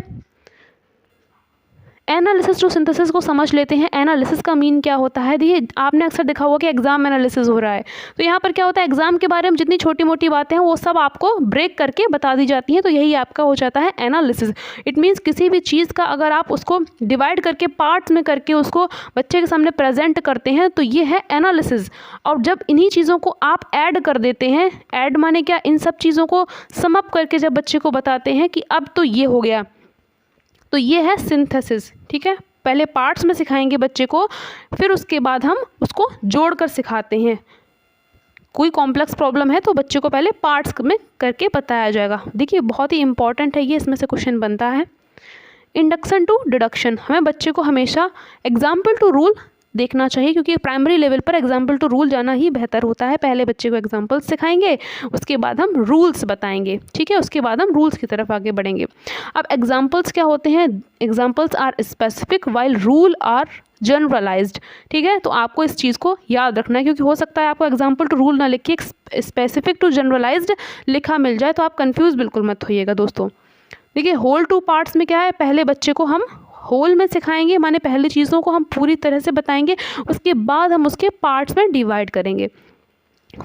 एनालिसिस टू सिंथेसिस को समझ लेते हैं। एनालिसिस का मीन क्या होता है, देखिए आपने अक्सर देखा होगा कि एग्जाम एनालिसिस हो रहा है, तो यहाँ पर क्या होता है, एग्जाम के बारे में जितनी छोटी मोटी बातें हैं वो सब आपको ब्रेक करके बता दी जाती हैं। तो यही आपका हो जाता है एनालिसिस। इट मीन्स किसी भी चीज़ का अगर आप उसको डिवाइड करके पार्ट्स में करके उसको बच्चे के सामने प्रेजेंट करते हैं तो ये है एनालिसिस। और जब इन्हीं चीज़ों को आप ऐड कर देते हैं, ऐड माने क्या, इन सब चीज़ों को सम अप करके जब बच्चे को बताते हैं कि अब तो ये हो गया, तो ये है सिंथेसिस। ठीक है, पहले पार्ट्स में सिखाएंगे बच्चे को, फिर उसके बाद हम उसको जोड़कर सिखाते हैं। कोई कॉम्प्लेक्स प्रॉब्लम है तो बच्चे को पहले पार्ट्स में करके बताया जाएगा। देखिए बहुत ही इंपॉर्टेंट है ये, इसमें से क्वेश्चन बनता है। इंडक्शन टू डिडक्शन, हमें बच्चे को हमेशा एग्जाम्पल टू रूल देखना चाहिए, क्योंकि प्राइमरी लेवल पर एग्जाम्पल टू रूल जाना ही बेहतर होता है। पहले बच्चे को एग्जाम्पल सिखाएंगे, उसके बाद हम रूल्स बताएंगे, ठीक है, उसके बाद हम रूल्स की तरफ आगे बढ़ेंगे। अब एग्जाम्पल्स क्या होते हैं? Examples are specific while rule are generalized, ठीक है। तो आपको इस चीज़ को याद रखना है, क्योंकि हो सकता है आपको एग्जाम्पल टू रूल ना लिख के स्पेसिफिक टू जनरलाइज्ड लिखा मिल जाए, तो आप कंफ्यूज बिल्कुल मत होइएगा दोस्तों। देखिए, होल टू पार्ट्स में क्या है, पहले बच्चे को हम होल में सिखाएंगे, माने पहले चीज़ों को हम पूरी तरह से बताएंगे, उसके बाद हम उसके पार्ट्स में डिवाइड करेंगे।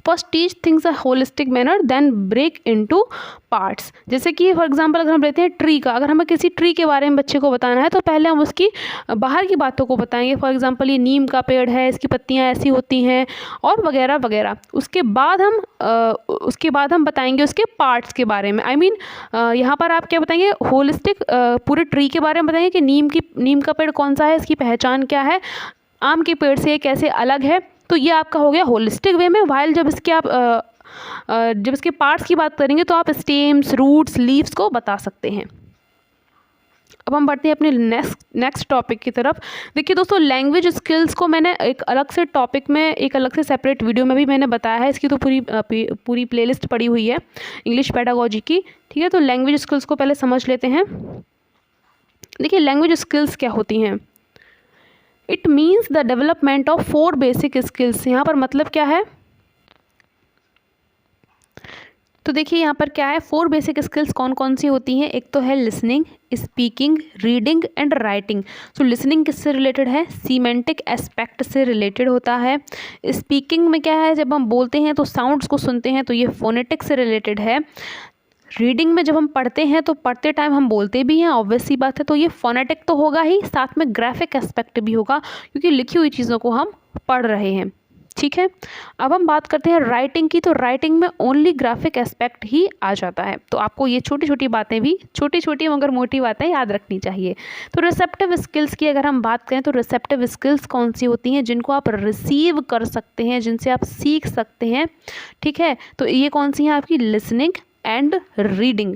First teach things a holistic manner, then break into parts. जैसे कि फॉर एग्जांपल अगर हम लेते हैं ट्री का, अगर हमें किसी ट्री के बारे में बच्चे को बताना है तो पहले हम उसकी बाहर की बातों को बताएंगे। फॉर एग्जांपल ये नीम का पेड़ है, इसकी पत्तियां ऐसी होती हैं और वगैरह वगैरह। उसके बाद हम बताएंगे उसके पार्ट्स के बारे में। आई मीन यहाँ पर आप क्या बताएंगे, होलिस्टिक पूरे ट्री के बारे में बताएंगे कि नीम का पेड़ कौन सा है, इसकी पहचान क्या है, आम के पेड़ से कैसे अलग है। तो ये आपका हो गया होलिस्टिक वे में। वाइल जब इसके पार्ट्स की बात करेंगे तो आप स्टेम्स, रूट्स, लीव्स को बता सकते हैं। अब हम बढ़ते हैं अपने नेक्स्ट टॉपिक की तरफ। देखिए दोस्तों, लैंग्वेज स्किल्स को मैंने एक अलग से टॉपिक में, एक अलग से सेपरेट वीडियो में भी मैंने बताया है। इसकी तो पूरी प्लेलिस्ट पड़ी हुई है इंग्लिश पेडागोजी की, ठीक है। तो लैंग्वेज स्किल्स को पहले समझ लेते हैं। देखिए, लैंग्वेज स्किल्स क्या होती हैं? It means the development of 4 basic skills. यहाँ पर मतलब क्या है? तो देखिए यहाँ पर क्या है, 4 बेसिक स्किल्स कौन कौन सी होती हैं? एक तो है listening, speaking, reading and writing. तो लिसनिंग किससे रिलेटेड है? सीमेंटिक एस्पेक्ट से रिलेटेड होता है। स्पीकिंग में क्या है, जब हम बोलते हैं तो साउंड्स को सुनते हैं, तो ये फोनेटिक से रिलेटेड है। रीडिंग में जब हम पढ़ते हैं तो पढ़ते टाइम हम बोलते भी हैं, ऑब्वियस सी बात है, तो ये फोनेटिक तो होगा ही, साथ में ग्राफिक एस्पेक्ट भी होगा, क्योंकि लिखी हुई चीज़ों को हम पढ़ रहे हैं, ठीक है। अब हम बात करते हैं राइटिंग की। तो राइटिंग में ओनली ग्राफिक एस्पेक्ट ही आ जाता है। तो आपको ये छोटी छोटी बातें भी, छोटी छोटी मगर मोटी बातें याद रखनी चाहिए। तो रिसेप्टिव स्किल्स की अगर हम बात करें तो रिसेप्टिव स्किल्स कौन सी होती हैं? जिनको आप रिसीव कर सकते हैं, जिनसे आप सीख सकते हैं, ठीक है। तो ये कौन सी हैं आपकी? लिसनिंग एंड रीडिंग,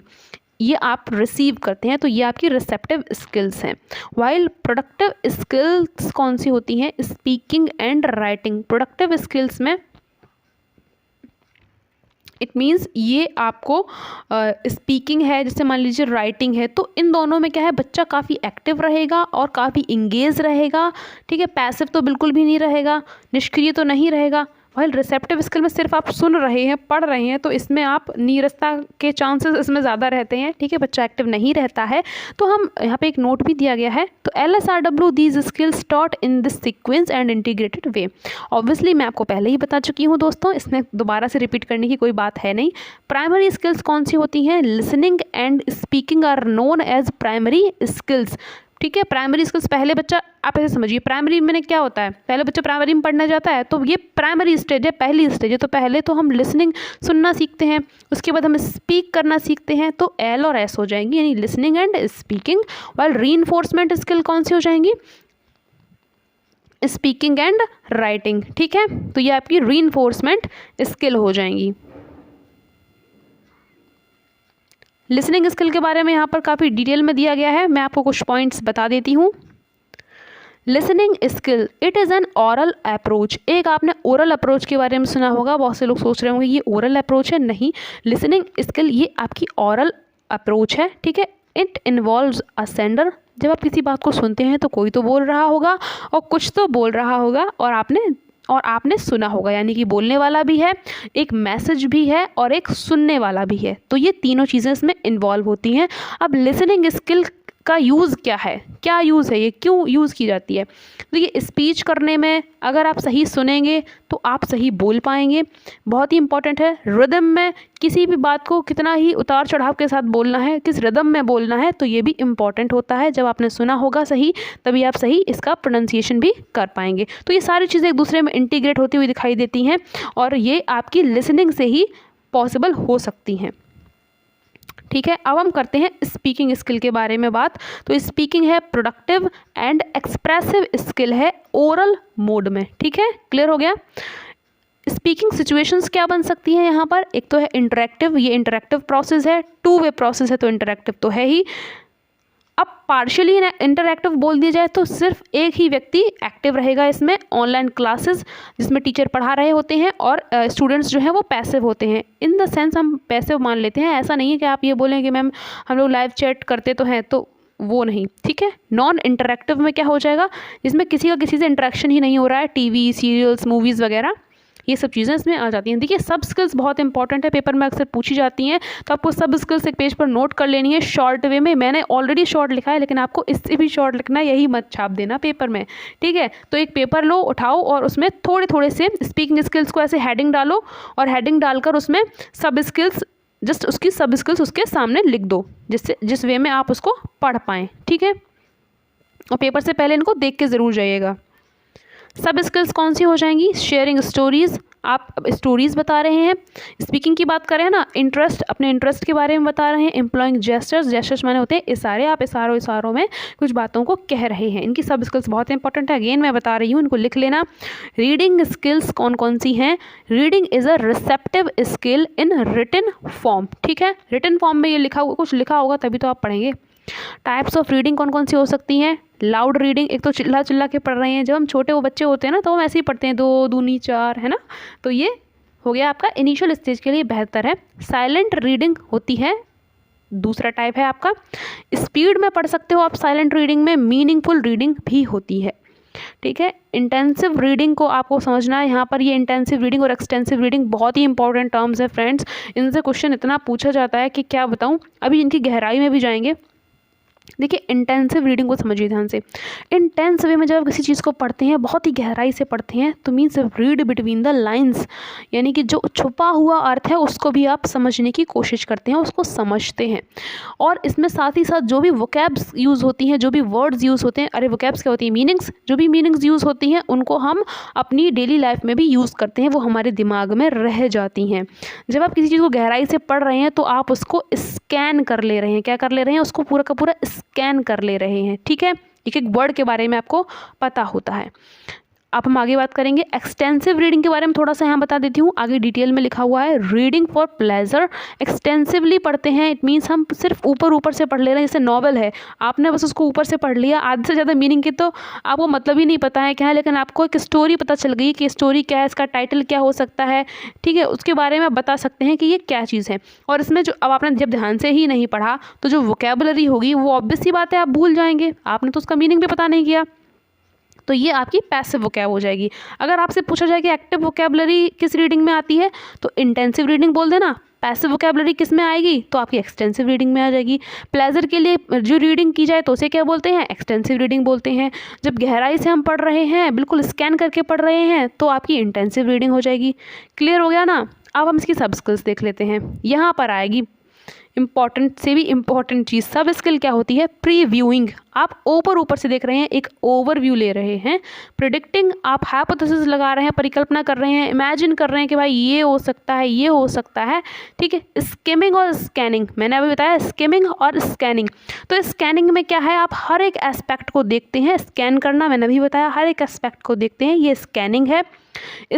ये आप रिसीव करते हैं, तो ये आपकी रिसेप्टिव स्किल्स हैं। वाइल प्रोडक्टिव स्किल्स कौन सी होती हैं? Speaking and writing. Productive skills में इट मीन्स ये आपको स्पीकिंग है, जैसे मान लीजिए राइटिंग है, तो इन दोनों में क्या है, बच्चा काफ़ी एक्टिव रहेगा और काफ़ी इंगेज रहेगा, ठीक है। पैसिव तो बिल्कुल भी नहीं रहेगा, निष्क्रिय तो नहीं रहेगा। वाइल रिसेप्टिव स्किल में सिर्फ आप सुन रहे हैं, पढ़ रहे हैं, तो इसमें आप नीरसता के चांसेस इसमें ज़्यादा रहते हैं, ठीक है, बच्चा एक्टिव नहीं रहता है। तो हम यहाँ पे एक नोट भी दिया गया है। तो LSRW these skills taught in this sequence and integrated way. Obviously मैं आपको पहले ही बता चुकी हूँ दोस्तों, इसमें दोबारा से रिपीट करने की कोई बात है नहीं। प्राइमरी स्किल्स कौन सी होती हैं? Listening and speaking are known as primary skills, ठीक है। प्राइमरी स्किल्स पहले बच्चा, आप ऐसे समझिए, प्राइमरी में क्या होता है, पहले बच्चा प्राइमरी में पढ़ने जाता है, तो ये प्राइमरी स्टेज है, पहली स्टेज है। तो पहले तो हम लिसनिंग सुनना सीखते हैं, उसके बाद हम स्पीक करना सीखते हैं, तो L और S हो जाएंगी, यानी listening and speaking. While reinforcement skill कौन सी हो जाएंगी? स्पीकिंग एंड राइटिंग, ठीक है। तो ये आपकी रीइंफोर्समेंट स्किल हो जाएंगी। लिसनिंग स्किल के बारे में यहाँ पर काफ़ी डिटेल में दिया गया है, मैं आपको कुछ पॉइंट्स बता देती हूँ। Listening skill, it is an oral approach. एक आपने ओरल अप्रोच के बारे में सुना होगा, बहुत से लोग सोच रहे होंगे ये ओरल अप्रोच है। नहीं, लिसनिंग स्किल ये आपकी ओरल अप्रोच है, ठीक है। It involves a sender. जब आप किसी बात को सुनते हैं तो कोई तो बोल रहा होगा और कुछ तो बोल रहा होगा और आपने सुना होगा, यानी कि बोलने वाला भी है, एक मैसेज भी है और एक सुनने वाला भी है। तो ये तीनों चीज़ें इसमें इन्वॉल्व होती हैं। अब लिसनिंग स्किल का यूज़ क्या है, क्या यूज़ है, ये क्यों यूज़ की जाती है? तो ये स्पीच करने में अगर आप सही सुनेंगे तो आप सही बोल पाएंगे, बहुत ही इंपॉर्टेंट है। रिदम में किसी भी बात को कितना ही उतार चढ़ाव के साथ बोलना है, किस रिदम में बोलना है, तो ये भी इम्पॉर्टेंट होता है। जब आपने सुना होगा सही, तभी आप सही इसका प्रोनाउंसिएशन भी कर पाएंगे। तो ये सारी चीज़ें एक दूसरे में इंटीग्रेट होती हुई दिखाई देती हैं और ये आपकी लिसनिंग से ही पॉसिबल हो सकती हैं, ठीक है। अब हम करते हैं स्पीकिंग स्किल के बारे में बात। तो स्पीकिंग है प्रोडक्टिव एंड एक्सप्रेसिव स्किल है ओरल मोड में, ठीक है, क्लियर हो गया। स्पीकिंग सिचुएशंस क्या बन सकती हैं यहाँ पर? एक तो है इंटरेक्टिव, ये इंटरेक्टिव प्रोसेस है, 2 वे प्रोसेस है तो इंटरेक्टिव तो है ही। अब पार्शियली इंटरएक्टिव बोल दिया जाए तो सिर्फ एक ही व्यक्ति एक्टिव रहेगा इसमें, ऑनलाइन क्लासेस जिसमें टीचर पढ़ा रहे होते हैं और स्टूडेंट्स जो हैं वो पैसिव होते हैं। इन द सेंस हम पैसिव मान लेते हैं, ऐसा नहीं है कि आप ये बोलें कि मैम हम लोग लाइव चैट करते तो हैं, तो वो नहीं, ठीक है। नॉन इंटरएक्टिव में क्या हो जाएगा, जिसमें किसी का किसी से इंटरेक्शन ही नहीं हो रहा है, टीवी सीरियल्स मूवीज़ वगैरह ये सब चीज़ें इसमें आ जाती हैं। देखिए सब स्किल्स बहुत इंपॉर्टेंट है, पेपर में अक्सर पूछी जाती हैं, तो आपको सब स्किल्स एक पेज पर नोट कर लेनी है शॉर्ट वे में। मैंने ऑलरेडी शॉर्ट लिखा है, लेकिन आपको इससे भी शॉर्ट लिखना है, यही मत छाप देना पेपर में, ठीक है। तो एक पेपर लो, उठाओ और उसमें थोड़े थोड़े से स्पीकिंग स्किल्स को ऐसे हेडिंग डालो और हेडिंग डालकर उसमें सब स्किल्स, जस्ट उसकी सब स्किल्स उसके सामने लिख दो, जिससे जिस वे में आप उसको पढ़ पाएँ, ठीक है। और पेपर से पहले इनको देख के ज़रूर जाइएगा। सब स्किल्स कौन सी हो जाएंगी, शेयरिंग स्टोरीज़, आप स्टोरीज़ बता रहे हैं। स्पीकिंग की बात करें ना, इंटरेस्ट, अपने इंटरेस्ट के बारे में बता रहे हैं। एम्प्लॉइंग जेस्चर्स, जेस्चर्स माने होते हैं इशारे, आप इशारों में कुछ बातों को कह रहे हैं। इनकी सब स्किल्स बहुत इंपॉर्टेंट है, अगेन मैं बता रही हूँ, इनको लिख लेना। रीडिंग स्किल्स कौन कौन सी हैं, reading is a receptive skill in written form, ठीक है। रिटन फॉर्म में ये लिखा हुआ, कुछ लिखा होगा तभी तो आप पढ़ेंगे। टाइप्स ऑफ रीडिंग कौन कौन सी हो सकती हैं, लाउड रीडिंग, एक तो चिल्ला चिल्ला के पढ़ रहे हैं, जब हम छोटे वो बच्चे होते हैं ना तो हम ऐसे ही पढ़ते हैं, 2 दूनी 4, है ना, तो ये हो गया आपका इनिशियल स्टेज के लिए बेहतर है। साइलेंट रीडिंग होती है, दूसरा टाइप है आपका। स्पीड में पढ़ सकते हो आप साइलेंट रीडिंग में, मीनिंगफुल रीडिंग भी होती है, ठीक है। इंटेंसिव रीडिंग को आपको समझना है, यहाँ पर ये इंटेंसिव रीडिंग और एक्सटेंसिव रीडिंग बहुत ही इंपॉर्टेंट टर्म्स है फ्रेंड्स, इनसे क्वेश्चन इतना पूछा जाता है कि क्या बताऊँ, अभी इनकी गहराई में भी जाएंगे। देखिए इंटेंसिव रीडिंग को समझिए ध्यान से। इंटेंस वे में जब किसी चीज़ को पढ़ते हैं, बहुत ही गहराई से पढ़ते हैं, तो means read between the lines, यानी कि जो छुपा हुआ अर्थ है उसको भी आप समझने की कोशिश करते हैं, उसको समझते हैं। और इसमें साथ ही साथ जो भी वोकैब्स यूज़ होती हैं, जो भी वर्ड्स यूज़ होते हैं, अरे वोकैब्स क्या होती हैं, मीनिंग्स, जो भी मीनिंग्स यूज़ होती हैं उनको हम अपनी डेली लाइफ में भी यूज़ करते हैं, वो हमारे दिमाग में रह जाती हैं। जब आप किसी चीज़ को गहराई से पढ़ रहे हैं तो आप उसको स्कैन कर ले रहे हैं, क्या कर ले रहे हैं, उसको पूरा का पूरा स्कैन कर ले रहे हैं, ठीक है। एक एक वर्ड के बारे में आपको पता होता है। अब हम आगे बात करेंगे एक्सटेंसिव रीडिंग के बारे में, थोड़ा सा यहाँ बता देती हूँ, आगे डिटेल में लिखा हुआ है। रीडिंग फॉर प्लेजर, एक्सटेंसिवली पढ़ते हैं, इट मीन्स हम सिर्फ ऊपर से पढ़ ले रहे हैं। जैसे नॉवल है, आपने बस उसको ऊपर से पढ़ लिया, आधे से ज़्यादा मीनिंग की तो आपको मतलब ही नहीं पता है क्या है, लेकिन आपको एक स्टोरी पता चल गई कि स्टोरी क्या है, इसका टाइटल क्या हो सकता है, ठीक है, उसके बारे में बता सकते हैं कि ये क्या चीज़ है। और इसमें जो अब आपने जब ध्यान से ही नहीं पढ़ा तो जो वोकैबुलरी होगी वो ऑब्वियस सी बात है आप भूल जाएंगे, आपने तो उसका मीनिंग भी पता नहीं किया, तो ये आपकी पैसिव वोकैब हो जाएगी। अगर आपसे पूछा जाए कि एक्टिव वोकैबुलरी किस रीडिंग में आती है, तो इंटेंसिव रीडिंग बोल देना। पैसिव वोकैबुलरी किस में आएगी, तो आपकी एक्सटेंसिव रीडिंग में आ जाएगी। प्लेजर के लिए जो रीडिंग की जाए तो उसे क्या बोलते हैं, एक्सटेंसिव रीडिंग बोलते हैं। जब गहराई से हम पढ़ रहे हैं, बिल्कुल स्कैन करके पढ़ रहे हैं, तो आपकी इंटेंसिव रीडिंग हो जाएगी। क्लियर हो गया ना। अब हम इसकी सब स्किल्स देख लेते हैं। यहाँ पर आएगी इंपॉर्टेंट से भी इंपॉर्टेंट चीज़, सब स्किल क्या होती है, प्रीव्यूइंग। आप ऊपर से देख रहे हैं, एक ओवरव्यू ले रहे हैं। प्रिडिक्टिंग, आप हाइपोथेसिस लगा रहे हैं, परिकल्पना कर रहे हैं, इमेजिन कर रहे हैं कि भाई ये हो सकता है, ये हो सकता है, ठीक है। स्किमिंग और स्कैनिंग, मैंने अभी बताया स्किमिंग और स्कैनिंग। तो स्कैनिंग में क्या है, आप हर एक एस्पेक्ट को देखते हैं। स्कैन करना मैंने अभी बताया, हर एक एस्पेक्ट को देखते हैं, ये स्कैनिंग है।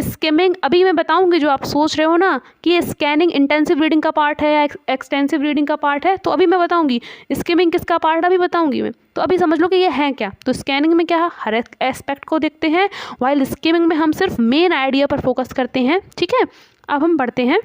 स्किमिंग अभी मैं बताऊंगी, जो आप सोच रहे हो ना कि ये स्कैनिंग इंटेंसिव रीडिंग का पार्ट है या एक्सटेंसिव रीडिंग का पार्ट है, तो अभी मैं बताऊंगी। स्किमिंग किसका पार्ट है अभी बताऊंगी मैं, तो अभी समझ लो कि ये है क्या। तो स्कैनिंग में क्या है, हर एक एस्पेक्ट को देखते हैं, वाइल स्किमिंग में हम सिर्फ मेन आइडिया पर फोकस करते हैं, ठीक है। अब हम बढ़ते हैं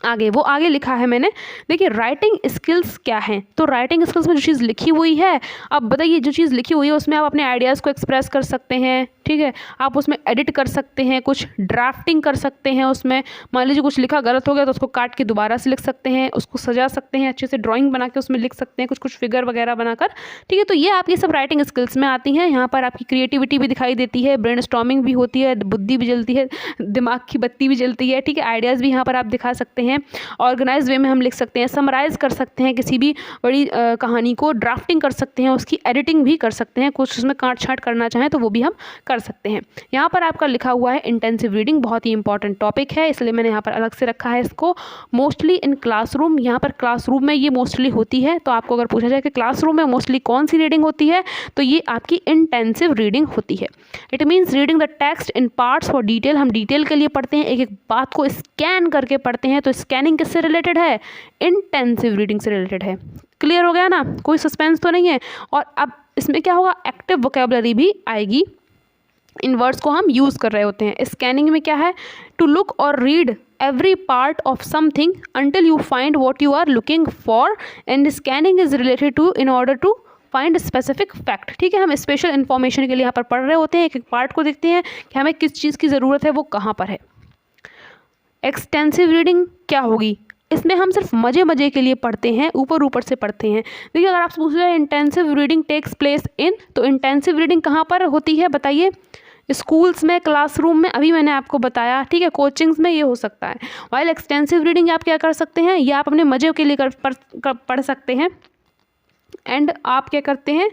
आगे, वो आगे लिखा है मैंने। देखिए राइटिंग स्किल्स क्या हैं, तो राइटिंग स्किल्स में जो चीज़ लिखी हुई है, अब बताइए जो चीज़ लिखी हुई है उसमें आप अपने आइडियाज़ को एक्सप्रेस कर सकते हैं, ठीक है। आप उसमें एडिट कर सकते हैं, कुछ ड्राफ्टिंग कर सकते हैं उसमें। मान लीजिए कुछ लिखा गलत हो गया तो उसको काट के दोबारा से लिख सकते हैं, उसको सजा सकते हैं, अच्छे से ड्राइंग बना के उसमें लिख सकते हैं, कुछ फिगर वगैरह बनाकर, ठीक है। तो ये आपकी सब राइटिंग स्किल्स में आती हैं। यहाँ पर आपकी क्रिएटिविटी भी दिखाई देती है, ब्रेनस्टॉर्मिंग भी होती है, बुद्धि भी जलती है, दिमाग की बत्ती भी जलती है, ठीक है। आइडियाज़ भी यहाँ पर आप दिखा सकते हैं, ऑर्गेनाइज वे में हम लिख सकते हैं, समराइज कर सकते हैं किसी भी बड़ी कहानी को, ड्राफ्टिंग कर सकते हैं, उसकी एडिटिंग भी कर सकते हैं, कुछ उसमें काट छाट करना चाहें तो वो भी हम कर सकते हैं। यहाँ पर आपका लिखा हुआ है इंटेंसिव रीडिंग, बहुत ही इंपॉर्टेंट टॉपिक है, इसलिए मैंने यहाँ पर अलग से रखा है इसको। मोस्टली इन क्लासरूम, यहाँ पर क्लासरूम में ये मोस्टली होती है, तो आपको अगर पूछा जाए कि क्लासरूम में मोस्टली कौन सी रीडिंग होती है, तो ये आपकी इंटेंसिव रीडिंग होती है। It means reading the text in parts for detail, हम डिटेल के लिए पढ़ते हैं, एक एक बात को स्कैन करके पढ़ते हैं। तो स्कैनिंग किससे रिलेटेड है, इंटेंसिव रीडिंग से रिलेटेड है। क्लियर हो गया ना, कोई सस्पेंस तो नहीं है। और अब इसमें क्या होगा, एक्टिव वोकेबलरी भी आएगी, इन वर्ड्स को हम यूज़ कर रहे होते हैं। स्कैनिंग में क्या है, टू लुक और read every part of something until you find what you are looking for, and scanning is related to in order to find specific fact. ठीक है, हम स्पेशल इन्फॉर्मेशन के लिए यहाँ पर पढ़ रहे होते हैं, एक एक पार्ट को देखते हैं कि हमें किस चीज़ की ज़रूरत है, वो कहाँ पर है। एक्सटेंसिव रीडिंग क्या होगी, इसमें हम सिर्फ मज़े के लिए पढ़ते हैं, ऊपर से पढ़ते हैं। देखिए, अगर आप पूछ रहे हैं intensive reading takes place in, तो इंटेंसिव रीडिंग कहाँ पर होती है बताइए, स्कूल्स में, क्लासरूम में, अभी मैंने आपको बताया। ठीक है, कोचिंग्स में ये हो सकता है। वाइल एक्सटेंसिव रीडिंग आप क्या कर सकते हैं, ये आप अपने मज़े के लिए पढ़ सकते हैं। एंड आप क्या करते हैं,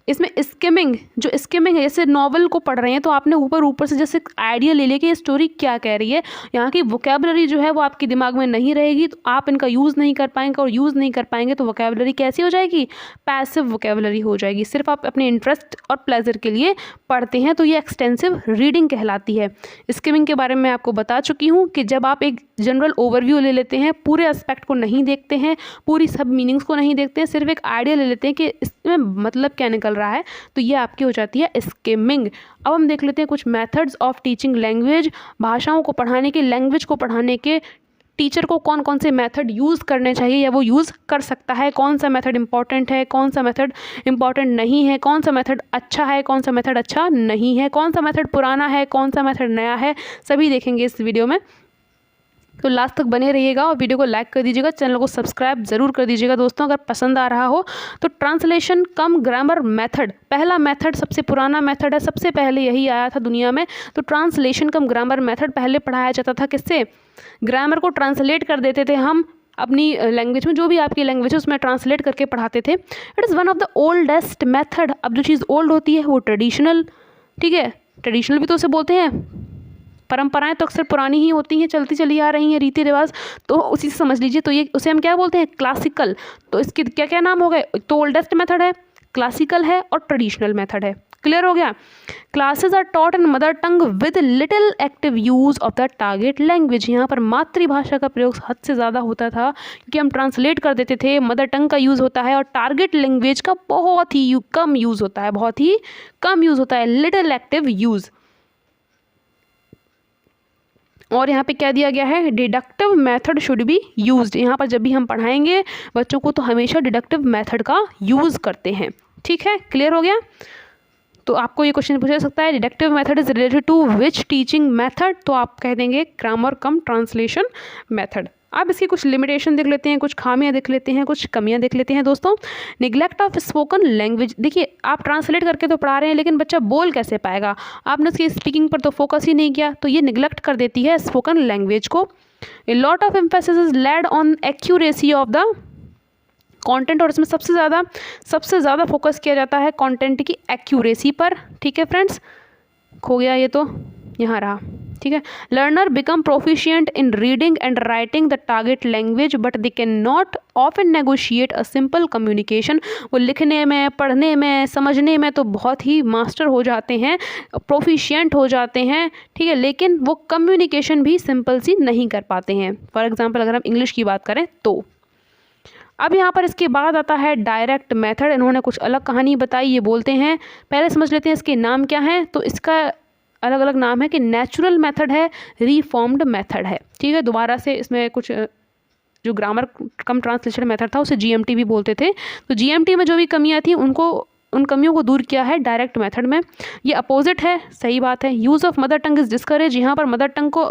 इसमें स्किमिंग, जो स्किमिंग है, जैसे नॉवल को पढ़ रहे हैं तो आपने ऊपर से जैसे आइडिया ले लिया कि ये स्टोरी क्या कह रही है, यहाँ की वोकेबलरी जो है वो आपके दिमाग में नहीं रहेगी, तो आप इनका यूज़ नहीं कर पाएंगे, और यूज़ नहीं कर पाएंगे तो वोकेबलरी कैसी हो जाएगी, पैसिव वोकेबलरी हो जाएगी। सिर्फ आप अपने इंटरेस्ट और प्लेजर के लिए पढ़ते हैं, तो ये एक्सटेंसिव रीडिंग कहलाती है। स्किमिंग के बारे में आपको बता चुकी हूँ कि जब आप एक जनरल ओवरव्यू ले लेते हैं, पूरे एस्पेक्ट को नहीं देखते हैं, पूरी सब मीनिंग्स को नहीं देखते हैं, सिर्फ एक आइडिया ले लेते हैं कि इसमें मतलब क्या निकल रहा है, तो ये आपकी हो जाती है स्किमिंग। अब हम देख लेते हैं कुछ मेथड्स ऑफ टीचिंग लैंग्वेज, भाषाओं को पढ़ाने के, लैंग्वेज को पढ़ाने के टीचर को कौन कौन से मेथड यूज़ करने चाहिए या वो यूज़ कर सकता है, कौन सा मेथड इंपॉर्टेंट है, कौन सा मेथड इंपॉर्टेंट नहीं है, कौन सा मेथड अच्छा है, कौन सा मेथड अच्छा नहीं है, कौन सा मेथड पुराना है, कौन सा मेथड नया है, सभी देखेंगे इस वीडियो में। तो लास्ट तक बने रहिएगा और वीडियो को लाइक कर दीजिएगा, चैनल को सब्सक्राइब जरूर कर दीजिएगा दोस्तों अगर पसंद आ रहा हो। तो ट्रांसलेशन कम ग्रामर मेथड, पहला मेथड सबसे पुराना मेथड है, सबसे पहले यही आया था दुनिया में। तो ट्रांसलेशन कम ग्रामर मेथड पहले पढ़ाया जाता था किससे, ग्रामर को ट्रांसलेट कर देते थे हम अपनी लैंग्वेज में, जो भी आपकी लैंग्वेज है उसमें ट्रांसलेट करके पढ़ाते थे। It is one of the oldest method. अब जो चीज़ ओल्ड होती है वो ट्रेडिशनल, ठीक है, ट्रेडिशनल भी तो उसे बोलते हैं, परंपराएं तो अक्सर पुरानी ही होती हैं, चलती चली आ रही हैं, रीति रिवाज, तो उसी से समझ लीजिए। तो ये उसे हम क्या बोलते हैं, क्लासिकल। तो इसके क्या क्या नाम हो गए, तो ओल्डेस्ट मेथड है, क्लासिकल है और ट्रेडिशनल मेथड है। क्लियर हो गया। Classes are taught in mother tongue with little active use of the target language. यहाँ पर मातृभाषा का प्रयोग हद से ज़्यादा होता था क्योंकि हम ट्रांसलेट कर देते थे, मदर टंग का यूज़ होता है, और टारगेट लैंग्वेज का बहुत ही कम यूज़ होता है, बहुत ही कम यूज़ होता है, लिटिल एक्टिव यूज़। और यहाँ पे क्या दिया गया है, deductive method should be used. यहाँ पर जब भी हम पढ़ाएंगे बच्चों को तो हमेशा डिडक्टिव मेथड का यूज़ करते हैं। ठीक है, क्लियर हो गया। तो आपको ये क्वेश्चन पूछा सकता है, deductive method is related to which teaching method, तो आप कह देंगे ग्रामर कम ट्रांसलेशन मेथड। अब इसकी कुछ लिमिटेशन देख लेते हैं, कुछ खामियां देख लेते हैं, कुछ कमियां देख लेते हैं दोस्तों। निगलेक्ट ऑफ स्पोकन लैंग्वेज, देखिए आप ट्रांसलेट करके तो पढ़ा रहे हैं लेकिन बच्चा बोल कैसे पाएगा, आपने उसकी स्पीकिंग पर तो फोकस ही नहीं किया, तो ये निगलेक्ट कर देती है स्पोकन लैंग्वेज को। A lot of emphasis is laid on accuracy of the content, और इसमें सबसे ज़्यादा फोकस किया जाता है कंटेंट की एक्यूरेसी पर। ठीक है फ्रेंड्स, खो गया ये तो, यहाँ रहा। ठीक है, learner become proficient in reading and writing the target language but they can not often negotiate a simple communication. वो लिखने में, पढ़ने में, समझने में तो बहुत ही मास्टर हो जाते हैं, प्रोफिशिएंट हो जाते हैं, ठीक है, लेकिन वो कम्युनिकेशन भी सिंपल सी नहीं कर पाते हैं। फॉर एग्जाम्पल अगर हम इंग्लिश की बात करें तो। अब यहाँ पर इसके बाद आता है डायरेक्ट मेथड। इन्होंने कुछ अलग कहानी बताई, ये बोलते हैं, पहले समझ लेते हैं इसके नाम क्या हैं। तो इसका अलग अलग नाम है कि नेचुरल मेथड है, रिफॉर्म्ड मेथड है। ठीक है, दोबारा से इसमें कुछ जो ग्रामर कम ट्रांसलेशन मेथड था उसे जीएमटी भी बोलते थे, तो जीएमटी में जो भी कमियां थी उन कमियों को दूर किया है डायरेक्ट मेथड में। ये अपोजिट है, सही बात है। Use of mother tongue is discourage, यहाँ पर मदर टंग को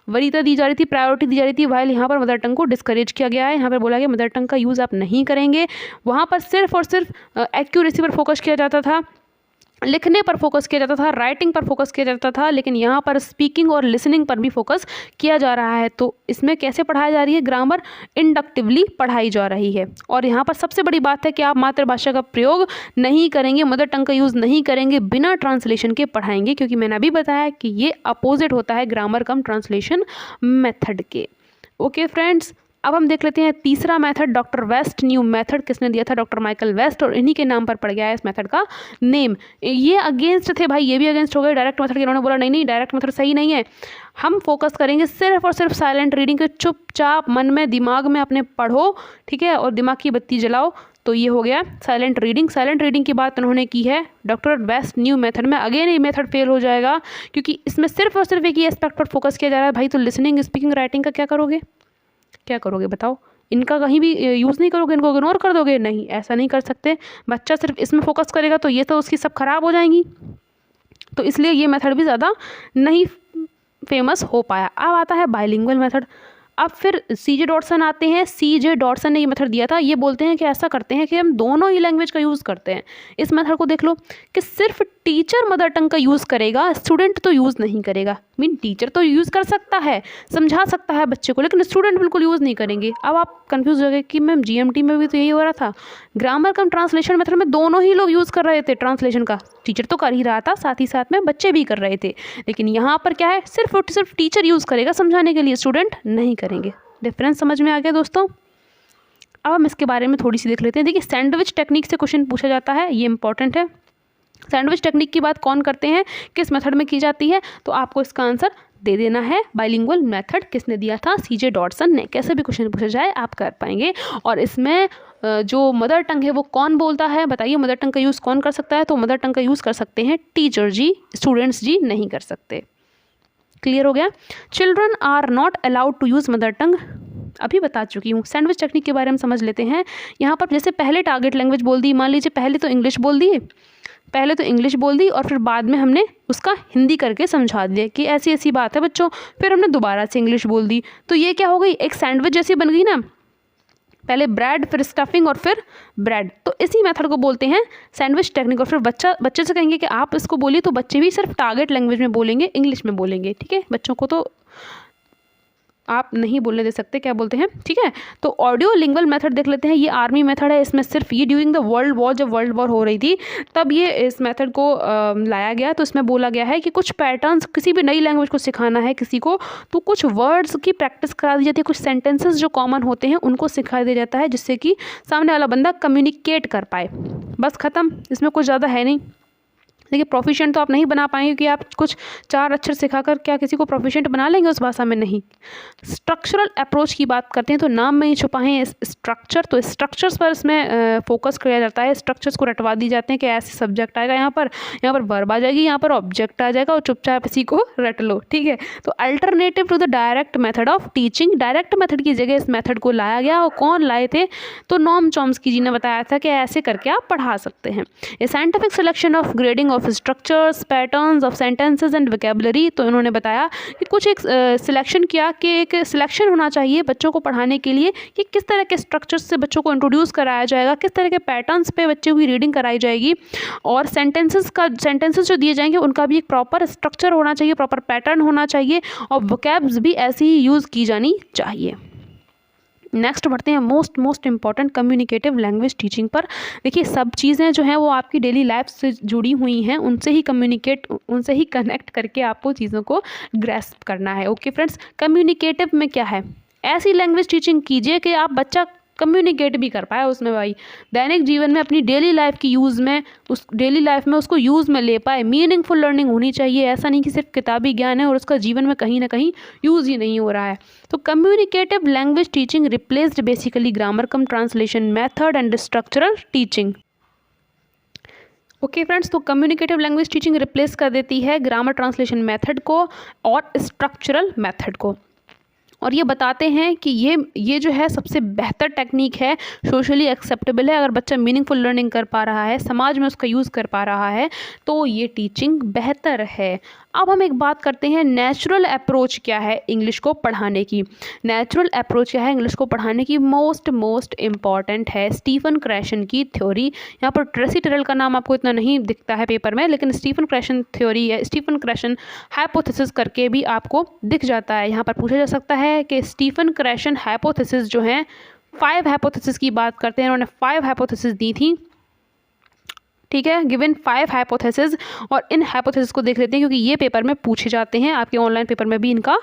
वरीयता दी जा रही थी, प्रायोरिटी दी जा रही थी, वाइल यहाँ पर मदर टंग को डिस्करेज किया गया है। यहाँ पर बोला गया मदर टंग का यूज़ आप नहीं करेंगे। वहाँ पर सिर्फ और सिर्फ एक्यूरेसी पर फोकस किया जाता था, लिखने पर फोकस किया जाता था, राइटिंग पर फोकस किया जाता था, लेकिन यहाँ पर स्पीकिंग और लिसनिंग पर भी फोकस किया जा रहा है। तो इसमें कैसे पढ़ाई जा रही है, ग्रामर इंडक्टिवली पढ़ाई जा रही है। और यहाँ पर सबसे बड़ी बात है कि आप मातृभाषा का प्रयोग नहीं करेंगे, मदर टंग का यूज़ नहीं करेंगे, बिना ट्रांसलेशन के पढ़ाएंगे, क्योंकि मैंने अभी बताया कि ये अपोजिट होता है ग्रामर कम ट्रांसलेशन मेथड के। ओके फ्रेंड्स, अब हम देख लेते हैं तीसरा method, doctor West new method किसने दिया था? डॉक्टर माइकल वेस्ट, और इन्हीं के नाम पर पड़ गया है इस मेथड का नेम। ये अगेंस्ट थे भाई, ये भी अगेंस्ट हो गए डायरेक्ट मेथड के। इन्होंने बोला नहीं नहीं डायरेक्ट मेथड सही नहीं है, हम फोकस करेंगे सिर्फ और सिर्फ साइलेंट रीडिंग के, चुपचाप मन में दिमाग में अपने पढ़ो, ठीक है, और दिमाग की बत्ती जलाओ। तो ये हो गया साइलेंट रीडिंग। साइलेंट रीडिंग की बात उन्होंने की है डॉक्टर वेस्ट न्यू मेथड में। अगेन ये मेथड फेल हो जाएगा क्योंकि इसमें सिर्फ और सिर्फ एक ही एस्पेक्ट पर फोकस किया जा रहा है भाई। तो लिसनिंग, स्पीकिंग, राइटिंग का क्या करोगे? क्या करोगे बताओ? इनका कहीं भी यूज़ नहीं करोगे, इनको इग्नोर कर दोगे? नहीं, ऐसा नहीं कर सकते। बच्चा सिर्फ इसमें फोकस करेगा तो ये तो उसकी सब खराब हो जाएंगी, तो इसलिए ये मेथड भी ज़्यादा नहीं फेमस हो पाया। अब आता है बाइलिंगुअल मेथड। अब फिर सीजे डॉटसन आते हैं। सीजे डॉटसन ने ये मेथड दिया था। ये बोलते हैं कि ऐसा करते हैं कि हम दोनों ही लैंग्वेज का यूज़ करते हैं। इस मेथड को देख लो कि सिर्फ टीचर मदर टंग का यूज़ करेगा, स्टूडेंट तो यूज़ नहीं करेगा। मीन टीचर तो यूज़ कर सकता है, समझा सकता है बच्चे को, लेकिन स्टूडेंट बिल्कुल यूज़ नहीं करेंगे। अब आप कंफ्यूज हो गए कि मैम जीएमटी में भी तो यही हो रहा था, ग्रामर कम ट्रांसलेशन मेथड में दोनों ही लोग यूज़ कर रहे थे ट्रांसलेशन का। टीचर तो कर ही रहा था, साथ ही साथ में बच्चे भी कर रहे थे, लेकिन यहाँ पर क्या है, सिर्फ और सिर्फ टीचर यूज़ करेगा समझाने के लिए, स्टूडेंट नहीं करेंगे। डिफरेंस समझ में आ गया दोस्तों? अब हम इसके बारे में थोड़ी सी देख लेते हैं। देखिए सैंडविच टेक्निक से क्वेश्चन पूछा जाता है, ये इंपॉर्टेंट है। सैंडविच टेक्निक की बात कौन करते हैं, किस मेथड में की जाती है? तो आपको इसका आंसर दे देना है। बाइलिंगुअल मेथड किसने दिया था? सीजे डॉटसन ने। कैसे भी क्वेश्चन पूछा जाए आप कर पाएंगे। और इसमें जो मदर टंग है वो कौन बोलता है? बताइए मदर टंग का यूज़ कौन कर सकता है? तो मदर टंग का यूज़ कर सकते हैं टीचर जी, स्टूडेंट्स जी नहीं कर सकते। क्लियर हो गया? Children are not allowed to use mother tongue, अभी बता चुकी हूँ। सैंडविच टेक्निक के बारे में समझ लेते हैं। यहाँ पर जैसे पहले टारगेट लैंग्वेज बोल दी, मान लीजिए पहले तो इंग्लिश बोल दी और फिर बाद में हमने उसका हिंदी करके समझा दिया कि ऐसी ऐसी बात है बच्चों, फिर हमने दोबारा से इंग्लिश बोल दी, तो ये क्या हो गई, एक सैंडविच जैसी बन गई ना। पहले ब्रेड, फिर स्टफिंग और फिर ब्रेड, तो इसी मेथड को बोलते हैं सैंडविच टेक्निक। और फिर बच्चे से कहेंगे कि आप इसको बोलिए, तो बच्चे भी सिर्फ टारगेट लैंग्वेज में बोलेंगे, इंग्लिश में बोलेंगे, ठीक है। बच्चों को तो आप नहीं बोलने दे सकते, क्या बोलते हैं, ठीक है। तो ऑडियो लिंगुअल मेथड देख लेते हैं। ये आर्मी मेथड है। इसमें सिर्फ ये ड्यूरिंग द वर्ल्ड वॉर, जब वर्ल्ड वॉर हो रही थी तब ये इस मेथड को लाया गया। तो इसमें बोला गया है कि कुछ पैटर्न्स, किसी भी नई लैंग्वेज को सिखाना है किसी को, तो कुछ वर्ड्स की प्रैक्टिस करा दी जाती है, कुछ सेंटेंसेस जो कॉमन होते हैं उनको सिखा दिया जाता है, जिससे कि सामने वाला बंदा कम्युनिकेट कर पाए। बस ख़त्म, इसमें कुछ ज़्यादा है नहीं। देखिए प्रोफिशिएंट तो आप नहीं बना पाएंगे कि आप कुछ 4 अक्षर सिखाकर क्या किसी को प्रोफिशिएंट बना लेंगे उस भाषा में, नहीं। स्ट्रक्चरल अप्रोच की बात करते हैं तो नाम में ही छुपा है स्ट्रक्चर, तो स्ट्रक्चर्स पर इसमें फोकस किया जाता है। स्ट्रक्चर्स को रटवा दी जाते हैं कि ऐसे सब्जेक्ट आएगा, यहाँ पर वर्ब आ जाएगी, यहाँ पर ऑब्जेक्ट आ जाएगा और चुपचाप इसी को रट लो, ठीक है। तो alternative to the direct method of teaching, direct method की जगह इस मेथड को लाया गया। और कौन लाए थे? तो नॉम चॉम्स्की जी ने बताया था कि ऐसे करके आप पढ़ा सकते हैं। ए scientific selection of grading of structures, patterns of sentences and vocabulary, तो इन्होंने बताया कि कुछ एक सिलेक्शन किया कि एक सिलेक्शन होना चाहिए बच्चों को पढ़ाने के लिए कि किस तरह के स्ट्रक्चर्स से बच्चों को इंट्रोड्यूस कराया जाएगा, किस तरह के पैटर्न्स पे बच्चों की रीडिंग कराई जाएगी, और सेंटेंसेस जो दिए जाएंगे उनका भी एक प्रॉपर स्ट्रक्चर होना चाहिए, प्रॉपर पैटर्न होना चाहिए, और वोकैब्स भी ऐसी ही यूज़ की जानी चाहिए। नेक्स्ट बढ़ते हैं most important communicative language teaching पर। देखिए सब चीज़ें जो हैं वो आपकी डेली लाइफ से जुड़ी हुई हैं, उनसे ही कनेक्ट करके आपको चीज़ों को ग्रैस्प करना है। ओके फ्रेंड्स, कम्युनिकेटिव में क्या है, ऐसी लैंग्वेज टीचिंग कीजिए कि आप बच्चा कम्युनिकेट भी कर पाए उसमें भाई, दैनिक जीवन में अपनी डेली लाइफ की यूज़ में, उस डेली लाइफ में उसको यूज़ में ले पाए। मीनिंगफुल लर्निंग होनी चाहिए, ऐसा नहीं कि सिर्फ किताबी ज्ञान है और उसका जीवन में कहीं ना कहीं यूज़ ही नहीं हो रहा है। तो communicative language teaching replaced basically grammar cum translation method and structural teaching. Okay friends, तो कम्युनिकेटिव लैंग्वेज टीचिंग रिप्लेस कर देती है ग्रामर ट्रांसलेशन मेथड को और स्ट्रक्चरल मेथड को, और ये बताते हैं कि ये जो है सबसे बेहतर टेक्निक है, सोशली एक्सेप्टेबल है। अगर बच्चा मीनिंगफुल लर्निंग कर पा रहा है, समाज में उसका यूज़ कर पा रहा है, तो ये टीचिंग बेहतर है। अब हम एक बात करते हैं नेचुरल अप्रोच क्या है इंग्लिश को पढ़ाने की। नेचुरल अप्रोच क्या है इंग्लिश को पढ़ाने की, मोस्ट इम्पॉर्टेंट है स्टीफन क्रैशन की थ्योरी। यहाँ पर ट्रेसी टेरल का नाम आपको इतना नहीं दिखता है पेपर में, लेकिन स्टीफन क्रैशन थ्योरी है, स्टीफन क्रैशन हाइपोथेसिस करके भी आपको दिख जाता है। यहाँ पर पूछा जा सकता है कि स्टीफन क्रैशन हाइपोथेसिस जो हैं, 5 हाइपोथेसिस की बात करते हैं, उन्होंने 5 हाइपोथेसिस दी थी, ठीक है, गिवन 5 हाइपोथेसिस। और इन हाइपोथेसिस को देख लेते हैं क्योंकि ये पेपर में पूछे जाते हैं, आपके ऑनलाइन पेपर में भी इनका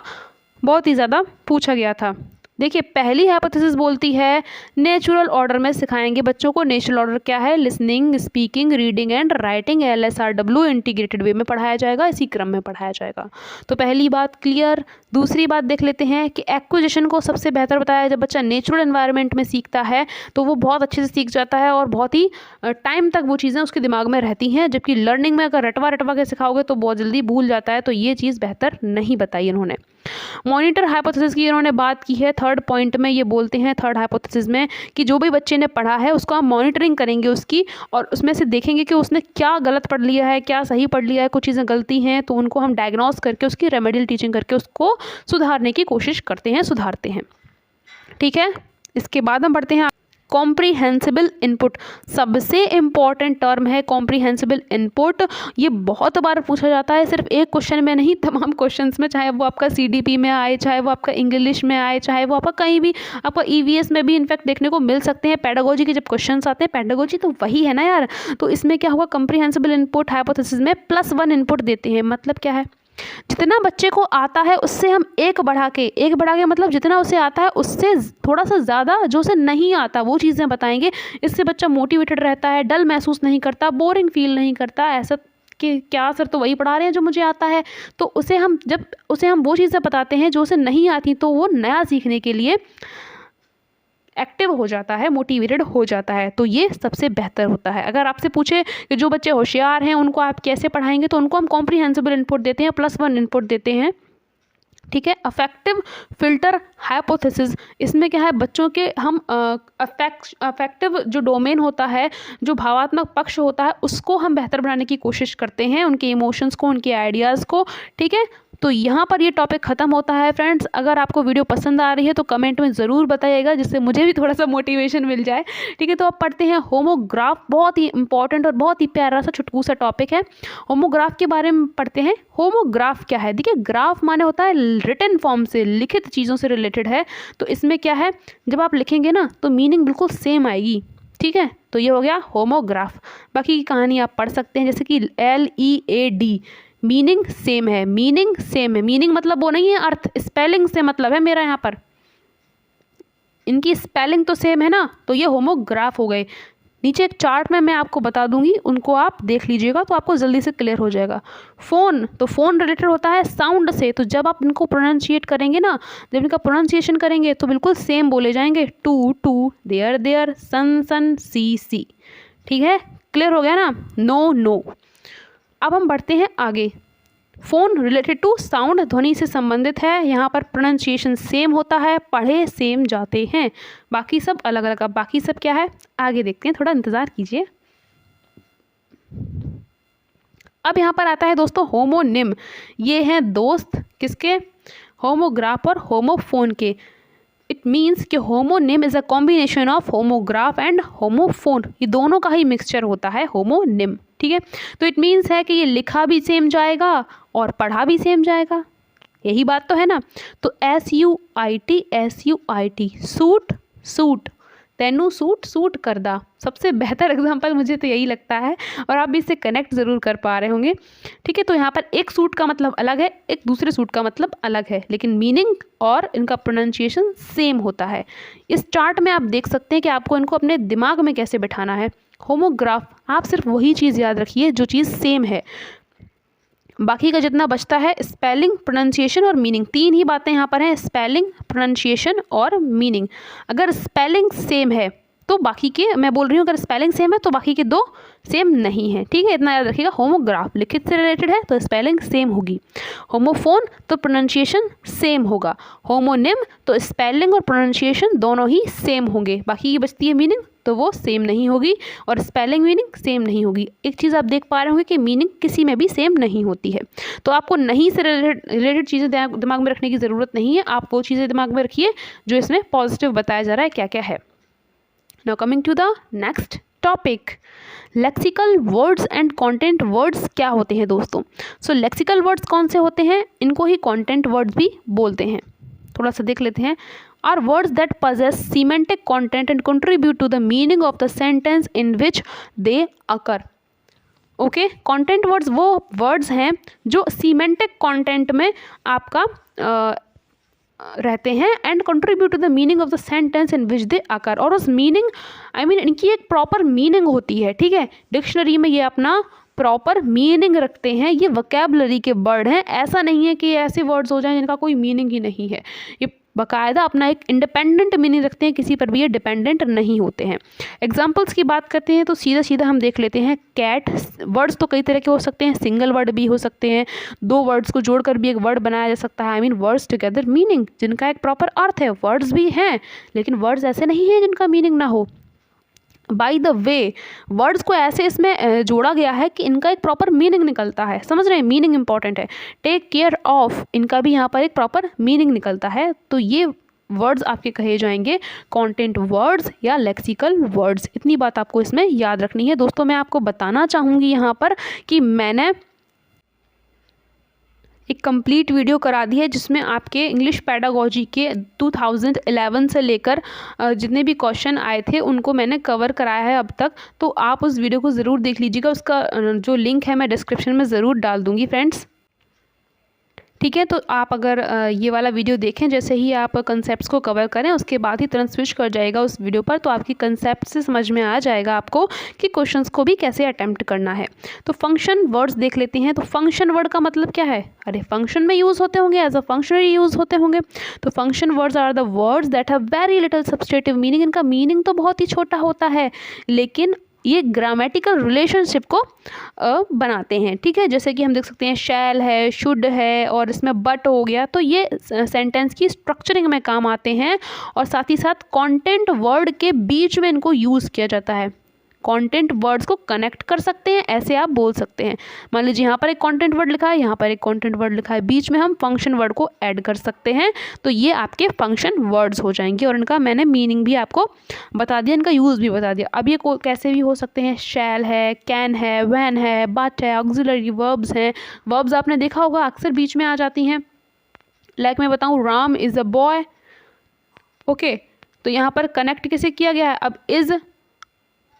बहुत ही ज़्यादा पूछा गया था। देखिए पहली हाइपोथेसिस बोलती है नेचुरल ऑर्डर में सिखाएंगे बच्चों को। नेचुरल ऑर्डर क्या है? Listening, speaking, reading and writing LSRW integrated way में पढ़ाया जाएगा, इसी क्रम में पढ़ाया जाएगा। तो पहली बात क्लियर। दूसरी बात देख लेते हैं कि एक्विजिशन को सबसे बेहतर बताया, जब बच्चा नेचुरल एनवायरनमेंट में सीखता है तो वो बहुत अच्छे से सीख जाता है और बहुत ही टाइम तक वो चीज़ें उसके दिमाग में रहती हैं, जबकि लर्निंग में अगर रटवा रटवा के सिखाओगे तो बहुत जल्दी भूल जाता है। तो ये चीज़ बेहतर नहीं बताई इन्होंने। मॉनिटर हाइपोथेसिस की इन्होंने बात की है। थर्ड पॉइंट में ये बोलते हैं, थर्ड हाइपोथेसिस में, कि जो भी बच्चे ने पढ़ा है उसको हम मॉनिटरिंग करेंगे उसकी, और उसमें से देखेंगे कि उसने क्या गलत पढ़ लिया है, क्या सही पढ़ लिया है। कुछ चीज़ें गलती हैं तो उनको हम डायग्नोस करके उसकी रेमेडियल टीचिंग करके उसको सुधारने की कोशिश करते हैं, सुधारते हैं। ठीक है, इसके बाद हम पढ़ते हैं कॉम्प्रीहेंसिबल इनपुट। सबसे इम्पॉर्टेंट टर्म है कॉम्प्रीहेंसिबल इनपुट। ये बहुत बार पूछा जाता है, सिर्फ एक क्वेश्चन में नहीं, तमाम क्वेश्चंस में, चाहे वो आपका CDP में आए, चाहे वो आपका इंग्लिश में आए, चाहे वो आपका कहीं भी, आपका EVS में भी इनफैक्ट देखने को मिल सकते हैं। पेडागोजी के जब क्वेश्चन आते हैं, पेडागोजी तो वही है ना यार, तो इसमें क्या होगा, कॉम्प्रीहेंसिबल इनपुट हाइपोथेसिस में +1 इनपुट देते हैं। मतलब क्या है, जितना बच्चे को आता है उससे हम एक बढ़ा के मतलब जितना उसे आता है उससे थोड़ा सा ज़्यादा जो उसे नहीं आता वो चीज़ें बताएंगे। इससे बच्चा मोटिवेटेड रहता है, डल महसूस नहीं करता, बोरिंग फील नहीं करता, ऐसा कि क्या सर तो वही पढ़ा रहे हैं जो मुझे आता है। तो उसे हम जब उसे हम वो चीज़ें बताते हैं जो उसे नहीं आती, तो वो नया सीखने के लिए एक्टिव हो जाता है, मोटिवेटेड हो जाता है। तो ये सबसे बेहतर होता है। अगर आपसे पूछे कि जो बच्चे होशियार हैं उनको आप कैसे पढ़ाएंगे, तो उनको हम कॉम्प्रीहेंसिबल इनपुट देते हैं, +1 इनपुट देते हैं। ठीक है, अफेक्टिव फिल्टर हाइपोथेसिस, इसमें क्या है, बच्चों के हम अफेक्टिव जो डोमेन होता है, जो भावात्मक पक्ष होता है, उसको हम बेहतर बनाने की कोशिश करते हैं, उनके इमोशंस को, उनके आइडियाज़ को। ठीक है, तो यहाँ पर ये टॉपिक ख़त्म होता है फ्रेंड्स। अगर आपको वीडियो पसंद आ रही है तो कमेंट में ज़रूर बताइएगा, जिससे मुझे भी थोड़ा सा मोटिवेशन मिल जाए। ठीक है, तो अब पढ़ते हैं होमोग्राफ। बहुत ही इंपॉर्टेंट और बहुत ही प्यारा सा चुटकू सा टॉपिक है। होमोग्राफ के बारे में पढ़ते हैं। होमोग्राफ क्या है? देखिए, ग्राफ माने होता है रिटन फॉर्म से, लिखित चीज़ों से रिलेटेड है। तो इसमें क्या है, जब आप लिखेंगे ना तो मीनिंग बिल्कुल सेम आएगी। ठीक है, तो ये हो गया होमोग्राफ। बाकी की कहानी आप पढ़ सकते हैं, जैसे कि LEAD, मीनिंग सेम है, मीनिंग सेम है। मीनिंग मतलब वो नहीं है अर्थ, स्पेलिंग से मतलब है मेरा यहाँ पर, इनकी स्पेलिंग तो सेम है ना, तो ये होमोग्राफ हो गए। नीचे एक चार्ट में मैं आपको बता दूंगी, उनको आप देख लीजिएगा तो आपको जल्दी से क्लियर हो जाएगा। फ़ोन, तो फ़ोन रिलेटेड होता है साउंड से, तो जब आप इनको प्रोनाउंशिएट करेंगे ना, जब इनका प्रोनाउंसिएशन करेंगे तो बिल्कुल सेम बोले जाएंगे। To too, there their, son sun, sea see. ठीक है, क्लियर हो गया ना? No know. अब हम बढ़ते हैं आगे। फ़ोन रिलेटेड टू साउंड, ध्वनि से संबंधित है। यहाँ पर प्रोनाउंसिएशन सेम होता है, पढ़े सेम जाते हैं, बाकी सब अलग अलग। अब बाकी सब क्या है आगे देखते हैं, थोड़ा इंतज़ार कीजिए। अब यहाँ पर आता है दोस्तों होमोनिम। ये हैं दोस्त किसके? होमोग्राफ और होमोफोन के। इट मीन्स कि homonym is a combination of homograph and homophone, ये दोनों का ही मिक्सचर होता है होमोनिम। ठीक है, तो इट मीन्स है कि ये लिखा भी सेम जाएगा और पढ़ा भी सेम जाएगा, यही बात तो है ना। तो SUIT, सूट सूट, तेनू सूट सूट करदा, सबसे बेहतर एग्जांपल मुझे तो यही लगता है, और आप भी इससे कनेक्ट ज़रूर कर पा रहे होंगे। ठीक है, तो यहाँ पर एक सूट का मतलब अलग है, एक दूसरे सूट का मतलब अलग है, लेकिन मीनिंग और इनका प्रोनाउंसिएशन सेम होता है। इस चार्ट में आप देख सकते हैं कि आपको इनको अपने दिमाग में कैसे बिठाना है। होमोग्राफ, आप सिर्फ वही चीज़ याद रखिए जो चीज़ सेम है, बाकी का जितना बचता है स्पेलिंग, प्रोनाउंसिएशन और मीनिंग, तीन ही बातें यहाँ पर हैं, स्पेलिंग, प्रोनाउंसिएशन और मीनिंग। अगर स्पेलिंग सेम है तो बाकी के, मैं बोल रही हूँ अगर स्पेलिंग सेम है तो बाकी के दो सेम नहीं है। ठीक है, इतना याद रखिएगा। होमोग्राफ लिखित से रिलेटेड है तो स्पेलिंग सेम होगी, होमोफोन तो प्रोनाउंसिएशन सेम होगा, होमोनिम तो स्पेलिंग और प्रोनाउंसिएशन दोनों ही सेम होंगे, बाकी की बचती है मीनिंग तो वो सेम नहीं होगी और स्पेलिंग मीनिंग सेम नहीं होगी। एक चीज़ आप देख पा रहे होंगे कि मीनिंग किसी में भी सेम नहीं होती है, तो आपको नहीं से रिलेटेड चीज़ें दिमाग में रखने की ज़रूरत नहीं है। आप वो चीज़ें दिमाग में रखिए जो इसमें पॉजिटिव बताया जा रहा है क्या क्या है। Now coming to the next topic, lexical words and content words क्या होते हैं दोस्तों। सो लेक्सिकल वर्ड्स कौन से होते हैं, इनको ही कंटेंट वर्ड्स भी बोलते हैं। थोड़ा सा देख लेते हैं। Are words that possess semantic content and contribute to the meaning of the sentence in which they occur। Okay, content words वो वर्ड्स हैं जो सीमेंटिक कंटेंट में आपका रहते हैं and contribute to the meaning of the sentence in which they occur. और उस मीनिंग इनकी एक प्रॉपर मीनिंग होती है, ठीक है। डिक्शनरी में ये अपना प्रॉपर मीनिंग रखते हैं, ये वोकैबुलरी के वर्ड हैं। ऐसा नहीं है कि ऐसे वर्ड्स हो जाएं जिनका कोई मीनिंग ही नहीं है, ये बाकायदा अपना एक इंडिपेंडेंट मीनिंग रखते हैं, किसी पर भी ये डिपेंडेंट नहीं होते हैं। एग्जाम्पल्स की बात करते हैं तो सीधा सीधा हम देख लेते हैं। कैट, वर्ड्स तो कई तरह के हो सकते हैं, सिंगल वर्ड भी हो सकते हैं, दो वर्ड्स को जोड़कर भी एक वर्ड बनाया जा सकता है। वर्ड्स टुगेदर मीनिंग, जिनका एक प्रॉपर अर्थ है। वर्ड्स भी हैं लेकिन वर्ड्स ऐसे नहीं हैं जिनका मीनिंग ना हो। बाय द वे, वर्ड्स को ऐसे इसमें जोड़ा गया है कि इनका एक प्रॉपर मीनिंग निकलता है, समझ रहे हैं, मीनिंग इंपॉर्टेंट है। टेक केयर ऑफ, इनका भी यहाँ पर एक प्रॉपर मीनिंग निकलता है। तो ये वर्ड्स आपके कहे जाएंगे कंटेंट वर्ड्स या लेक्सिकल वर्ड्स। इतनी बात आपको इसमें याद रखनी है। दोस्तों मैं आपको बताना चाहूँगी यहाँ पर कि मैंने एक कंप्लीट वीडियो करा दी है जिसमें आपके इंग्लिश पेडागोजी के 2011 से लेकर जितने भी क्वेश्चन आए थे उनको मैंने कवर कराया है अब तक। तो आप उस वीडियो को ज़रूर देख लीजिएगा, उसका जो लिंक है मैं डिस्क्रिप्शन में ज़रूर डाल दूँगी फ्रेंड्स, ठीक है। तो आप अगर ये वाला वीडियो देखें, जैसे ही आप कंसेप्ट्स को कवर करें उसके बाद ही तुरंत स्विच कर जाएगा उस वीडियो पर, तो आपकी कंसेप्ट से समझ में आ जाएगा आपको कि क्वेश्चंस को भी कैसे अटेम्प्ट करना है। तो फंक्शन वर्ड्स देख लेते हैं। तो फंक्शन वर्ड का मतलब क्या है? अरे फंक्शन में यूज़ होते होंगे, एज अ फंक्शनरी यूज़ होते होंगे। तो function words are the words that have very little substantive meaning. इनका मीनिंग तो बहुत ही छोटा होता है लेकिन ये ग्रामेटिकल रिलेशनशिप को बनाते हैं, ठीक है। जैसे कि हम देख सकते हैं शैल है, शुड है और इसमें बट हो गया, तो ये सेंटेंस की स्ट्रक्चरिंग में काम आते हैं। और साथ ही साथ कंटेंट वर्ड के बीच में इनको यूज़ किया जाता है। कंटेंट वर्ड्स को कनेक्ट कर सकते हैं, ऐसे आप बोल सकते हैं। मान लीजिए यहाँ पर एक कंटेंट वर्ड लिखा है, यहाँ पर एक कंटेंट वर्ड लिखा है, बीच में हम फंक्शन वर्ड को ऐड कर सकते हैं। तो ये आपके फंक्शन वर्ड्स हो जाएंगे और इनका मैंने मीनिंग भी आपको बता दिया, इनका यूज़ भी बता दिया। अब ये कैसे भी हो सकते हैं, शैल है, कैन है, वैन है, बट है, ऑक्सिलरी वर्ब्स हैं। वर्ब्स आपने देखा होगा अक्सर बीच में आ जाती हैं। लाइक मैं बताऊँ, Ram is a boy, okay. तो यहाँ पर कनेक्ट कैसे किया गया है, अब इज़,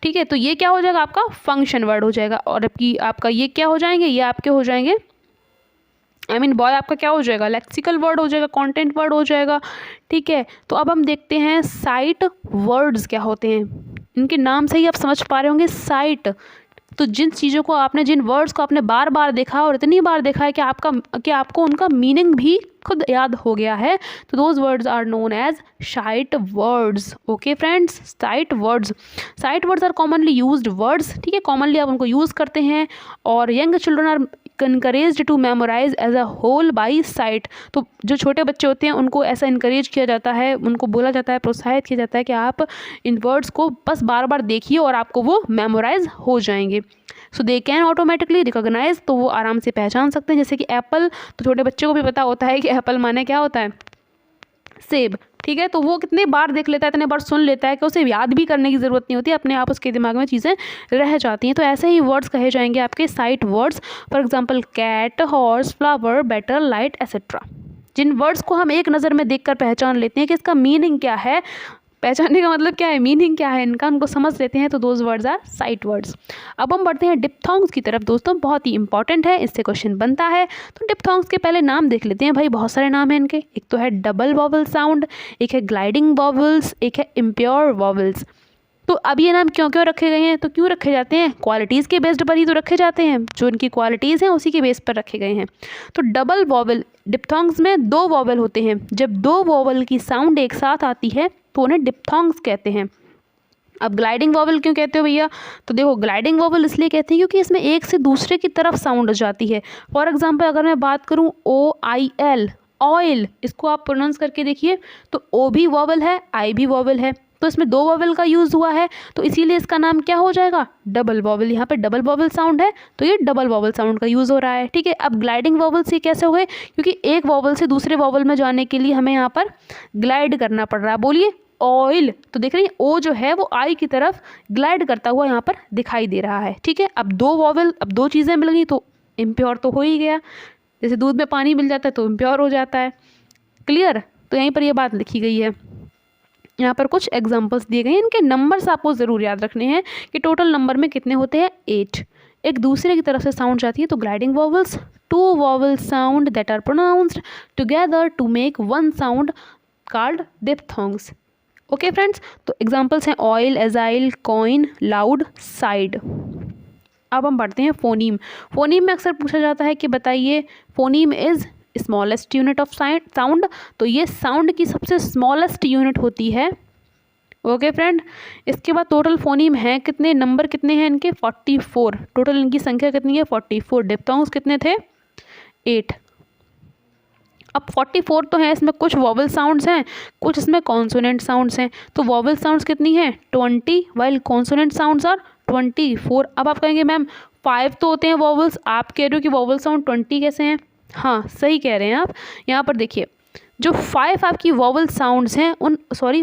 ठीक है। तो ये क्या हो जाएगा, आपका फंक्शन वर्ड हो जाएगा। और आपका ये क्या हो जाएंगे, ये आपके हो जाएंगे बॉय आपका क्या हो जाएगा, लेक्सिकल वर्ड हो जाएगा, कंटेंट वर्ड हो जाएगा, ठीक है। तो अब हम देखते हैं साइट वर्ड्स क्या होते हैं। इनके नाम से ही आप समझ पा रहे होंगे, साइट। तो जिन चीज़ों को आपने, जिन वर्ड्स को आपने बार बार देखा और इतनी बार देखा है कि आपको उनका मीनिंग भी खुद याद हो गया है, तो those words are known as sight words. Okay friends, sight words. Sight words are commonly used words, ठीक है, कॉमनली आप उनको यूज़ करते हैं। और young children are encouraged to memorise as a whole by sight. तो जो छोटे बच्चे होते हैं उनको ऐसा इनकरेज किया जाता है, उनको बोला जाता है, प्रोत्साहित किया जाता है कि आप इन वर्ड्स को बस बार बार देखिए और आपको वो मेमोराइज हो जाएंगे। सो दे कैन ऑटोमेटिकली रिकॉग्नाइज, तो वो आराम से पहचान सकते हैं। जैसे कि एप्पल, तो छोटे बच्चे को भी पता होता है कि एप्पल माने क्या होता है, सेब, ठीक है। तो वो कितने बार देख लेता है, इतने बार सुन लेता है कि उसे याद भी करने की ज़रूरत नहीं होती, अपने आप उसके दिमाग में चीज़ें रह जाती हैं। तो ऐसे ही वर्ड्स कहे जाएंगे आपके sight words. For example cat, horse, flower, better, light, etcetera. जिन वर्ड्स को हम एक नज़र में देखकर पहचान लेते हैं कि इसका मीनिंग क्या है, पहचानने का मतलब क्या है, मीनिंग क्या है इनका, उनको समझ लेते हैं, तो those words are sight words. अब हम बढ़ते हैं डिप्थोंग्स की तरफ। दोस्तों बहुत ही इंपॉर्टेंट है, इससे क्वेश्चन बनता है। तो डिप्थोंग्स के पहले नाम देख लेते हैं भाई, बहुत सारे नाम हैं इनके। एक तो है डबल वॉवल साउंड, एक है ग्लाइडिंग वॉवल्स, एक है इम्प्योर वॉवल्स। तो अब ये नाम क्यों क्यों रखे गए हैं, तो क्यों रखे जाते हैं, क्वालिटीज़ के बेस्ड पर ही तो रखे जाते हैं, जो इनकी क्वालिटीज़ हैं उसी के बेस पर रखे गए हैं। तो डबल वॉवल, डिप्थोंग्स में दो वॉवल होते हैं। जब दो वॉवल की साउंड एक साथ आती है तो उन्हें डिप्थोंग्स कहते हैं। अब ग्लाइडिंग वॉवल क्यों कहते हो भैया, तो देखो ग्लाइडिंग वॉवल इसलिए कहते हैं क्योंकि इसमें एक से दूसरे की तरफ साउंड जाती है। फॉर एग्जांपल अगर मैं बात करूं OIL, ऑयल, इसको आप प्रोनाउंस करके देखिए, तो O भी वॉवल है, I भी वॉवल है, तो इसमें दो वॉवल का यूज़ हुआ है, तो इसीलिए इसका नाम क्या हो जाएगा, डबल वॉवल। यहाँ पे डबल वॉवल साउंड है तो ये डबल वॉवल साउंड का यूज़ हो रहा है, ठीक है। अब ग्लाइडिंग वॉवल्स ये कैसे हो गए, क्योंकि एक वॉवल से दूसरे वॉवल में जाने के लिए हमें यहाँ पर ग्लाइड करना पड़ रहा है। बोलिए ऑयल, तो देख रही हैं ओ जो है वो आई की तरफ ग्लाइड करता हुआ यहाँ पर दिखाई दे रहा है, ठीक है। अब दो वॉवल, अब दो चीज़ें मिल गई तो इम्प्योर तो हो ही गया, जैसे दूध में पानी मिल जाता है तो इम्प्योर हो जाता है, क्लियर। तो यहीं पर ये बात लिखी गई है। यहाँ पर कुछ एग्जांपल्स दिए गए हैं, इनके नंबर्स आपको ज़रूर याद रखने हैं कि टोटल नंबर में कितने होते हैं, 8। एक दूसरे की तरफ से साउंड जाती है तो gliding vowels, two vowel sound that are pronounced together to make one sound called diphthongs. Okay friends, तो एग्जाम्पल्स हैं oil, agile, coin, loud, side. अब हम पढ़ते हैं फोनीम। फोनीम में अक्सर पूछा जाता है कि बताइए phoneme is smallest unit of sound, तो ये साउंड की सबसे स्मॉलेस्ट यूनिट होती है। ओके फ्रेंड, इसके बाद टोटल फोनीम हैं कितने, नंबर कितने हैं इनके, 44। टोटल इनकी संख्या कितनी है, 44। डिप्थोंग्स कितने थे, 8। अब 44 तो है, इसमें कुछ वॉवल साउंड्स हैं, कुछ इसमें कॉन्सोनेंट साउंड्स हैं। तो वॉवल साउंड्स कितनी हैं, 20, वाइल कॉन्सोनेंट साउंड्स आर 24। अब आप कहेंगे मैम 5 तो होते हैं वॉवल्स, आप कह रहे हो कि वॉवल साउंड 20 कैसे हैं। हाँ सही कह रहे हैं आप। यहाँ पर देखिए जो 5 आपकी वॉवल साउंड्स हैं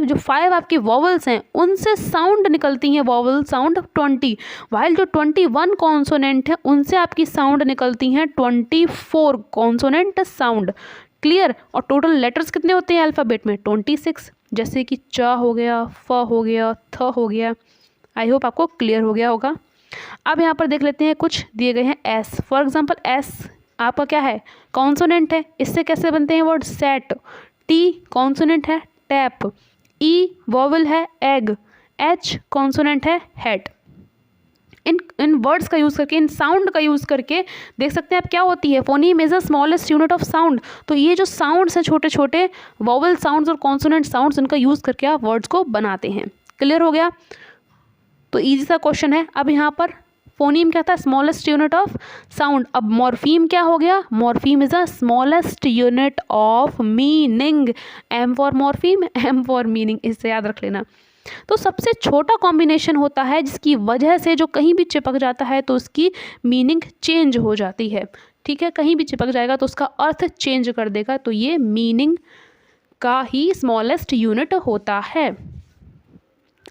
जो 5 आपकी वॉवल्स हैं उनसे साउंड निकलती हैं वॉवल साउंड 20, वाइल जो 21 कॉन्सोनेंट हैं उनसे आपकी साउंड निकलती हैं 24 कॉन्सोनेंट साउंड। क्लियर। और टोटल लेटर्स कितने होते हैं अल्फ़ाबेट में, 26, जैसे कि च हो गया, फ हो गया, थ हो गया। आई होप आपको क्लियर हो गया होगा। अब यहाँ पर देख लेते हैं कुछ दिए गए हैं एस। फॉर एग्जांपल एस आपका क्या है, कॉन्सोनेंट है, इससे कैसे बनते हैं वर्ड, सेट। टी कॉन्सोनेंट है, टैप। ई वॉवल है, एग। एच कॉन्सोनेंट है, हेड। इन वर्ड्स का यूज़ करके, इन साउंड का यूज़ करके देख सकते हैं आप क्या होती है, phoneme is the smallest unit of sound. तो ये जो साउंड्स हैं छोटे छोटे वॉवल साउंड्स और कॉन्सोनेंट साउंड्स, इनका यूज़ करके आप वर्ड्स को बनाते हैं। क्लियर हो गया। तो ईजी सा क्वेश्चन है। अब यहाँ पर फोनीम क्या था, स्मॉलेस्ट यूनिट ऑफ साउंड। अब मॉर्फीम क्या हो गया, morpheme is the smallest unit of meaning. M for morpheme, M for meaning, इससे याद रख लेना। तो सबसे छोटा कॉम्बिनेशन होता है जिसकी वजह से जो कहीं भी चिपक जाता है तो उसकी मीनिंग चेंज हो जाती है। ठीक है, कहीं भी चिपक जाएगा तो उसका अर्थ चेंज कर देगा, तो ये मीनिंग का ही स्मॉलेस्ट यूनिट होता है।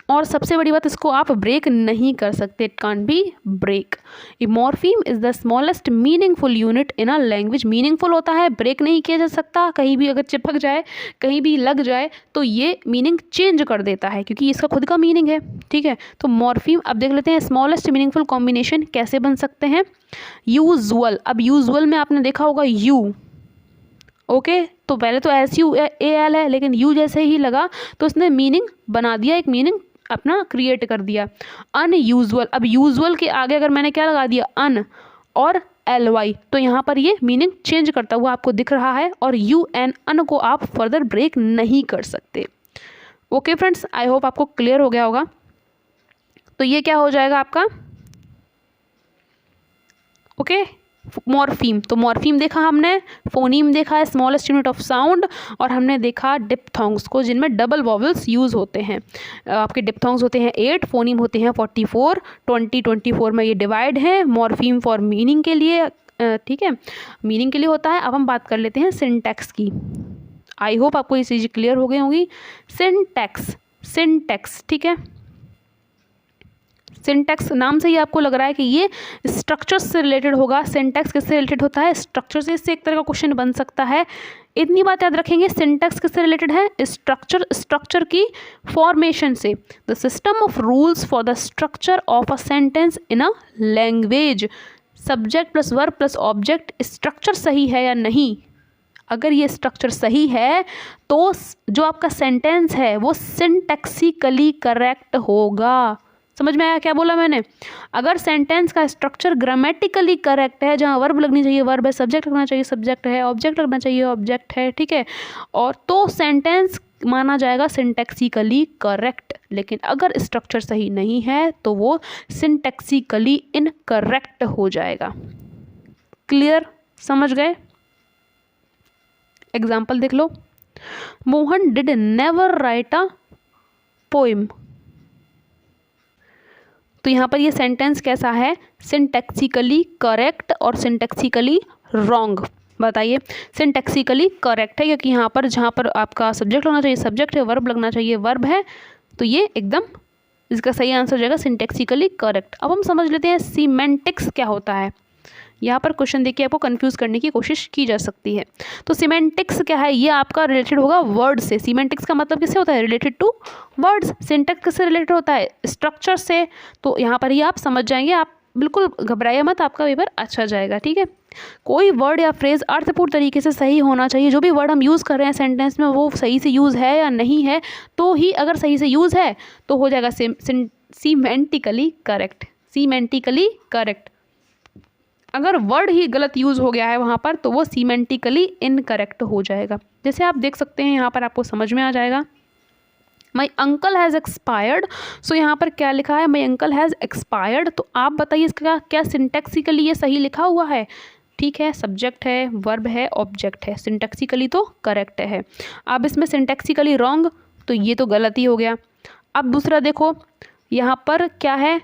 और सबसे बड़ी बात, इसको आप ब्रेक नहीं कर सकते, it can't be break. A morpheme is the smallest meaningful unit in a language. Meaningful होता है, ब्रेक नहीं किया जा सकता, कहीं भी अगर चिपक जाए, कहीं भी लग जाए तो ये मीनिंग चेंज कर देता है क्योंकि इसका खुद का मीनिंग है। ठीक है, तो मॉर्फीम अब देख लेते हैं स्मॉलेस्ट मीनिंगफुल कॉम्बिनेशन कैसे बन सकते हैं। यूजुअल, अब यूजुअल में आपने देखा होगा यू, ओके तो पहले तो SUAL है, लेकिन यू जैसे ही लगा तो उसने मीनिंग बना दिया, एक मीनिंग अपना क्रिएट कर दिया। अनयूजुअल, अब यूजुअल के आगे अगर मैंने क्या लगा दिया, अन और LY, तो यहाँ पर ये मीनिंग चेंज करता हुआ आपको दिख रहा है। और UN, अन को आप फर्दर ब्रेक नहीं कर सकते। ओके फ्रेंड्स, आई होप आपको क्लियर हो गया होगा। तो ये क्या हो जाएगा आपका, ओके मॉर्फीम। तो मॉर्फीम देखा हमने, फोनीम देखा है स्मॉलेस्ट यूनिट ऑफ साउंड, और हमने देखा डिप्थोंग्स को जिनमें डबल वॉवल्स यूज़ होते हैं। आपके डिप्थोंग्स होते हैं 8, फोनीम होते हैं 44, 24 में ये डिवाइड है। मॉर्फीम फॉर मीनिंग के लिए, ठीक है, मीनिंग के लिए होता है। अब हम बात कर लेते हैं सिंटैक्स की। आई होप आपको ये चीज़ क्लियर हो गई होंगी। सिंटैक्स, ठीक है, सिंटैक्स नाम से ही आपको लग रहा है कि ये स्ट्रक्चर से रिलेटेड होगा। सिंटैक्स किससे रिलेटेड होता है, स्ट्रक्चर से। इससे एक तरह का क्वेश्चन बन सकता है। इतनी बात याद रखेंगे, सिंटैक्स किससे रिलेटेड है, स्ट्रक्चर की फॉर्मेशन से। The system of rules for the structure of a sentence in a language. Subject plus verb plus object, structure सही है या नहीं। अगर ये स्ट्रक्चर सही है तो जो आपका सेंटेंस है वो सिंटैक्सिकली करेक्ट होगा। समझ में आया क्या बोला मैंने। अगर सेंटेंस का स्ट्रक्चर ग्रामेटिकली करेक्ट है, जहाँ वर्ब लगनी चाहिए वर्ब है, सब्जेक्ट लगना चाहिए सब्जेक्ट है, ऑब्जेक्ट लगना चाहिए ऑब्जेक्ट है, ठीक है, और तो सेंटेंस माना जाएगा सिंटैक्सिकली करेक्ट। लेकिन अगर स्ट्रक्चर सही नहीं है तो वो सिंटैक्सिकली इनकरेक्ट हो जाएगा। क्लियर, समझ गए। एग्जाम्पल देख लो। Mohan did never write a poem. तो यहाँ पर ये सेंटेंस कैसा है, सिंटैक्सिकली करेक्ट और सिंटैक्सिकली रॉन्ग। बताइए, सिंटैक्सिकली करेक्ट है क्योंकि यहाँ पर जहाँ पर आपका सब्जेक्ट लगना चाहिए सब्जेक्ट है, वर्ब लगना चाहिए वर्ब है, तो ये एकदम इसका सही आंसर हो जाएगा सिंटैक्सिकली करेक्ट। अब हम समझ लेते हैं सीमेंटिक्स क्या होता है। यहाँ पर क्वेश्चन देखिए आपको कंफ्यूज करने की कोशिश की जा सकती है। तो सीमेंटिक्स क्या है, ये आपका रिलेटेड होगा वर्ड से। सीमेंटिक्स का मतलब किससे होता है, रिलेटेड टू वर्ड्स। सिंटैक्स किससे रिलेटेड होता है, स्ट्रक्चर से। तो यहाँ पर ही आप समझ जाएंगे, आप बिल्कुल घबराइए मत, आपका पेपर अच्छा जाएगा। ठीक है, कोई वर्ड या फ्रेज़ अर्थपूर्ण तरीके से सही होना चाहिए। जो भी वर्ड हम यूज़ कर रहे हैं सेंटेंस में वो सही से यूज़ है या नहीं है, तो ही अगर सही से यूज़ है तो हो जाएगा सीमेंटिकली करेक्ट। Semantically correct. अगर वर्ड ही गलत यूज़ हो गया है वहाँ पर तो वो सीमेंटिकली इनकरेक्ट हो जाएगा। जैसे आप देख सकते हैं यहाँ पर आपको समझ में आ जाएगा, माई अंकल हैज़ एक्सपायर्ड। सो यहाँ पर क्या लिखा है, माई अंकल हैज़ एक्सपायर्ड। तो आप बताइए इसका क्या सिंटैक्सिकली ये सही लिखा हुआ है। ठीक है, सब्जेक्ट है, वर्ब है, ऑब्जेक्ट है, सिंटैक्सिकली तो करेक्ट है। अब इसमें सिंटैक्सिकली रॉन्ग, तो ये तो गलत ही हो गया। अब दूसरा देखो यहाँ पर क्या है,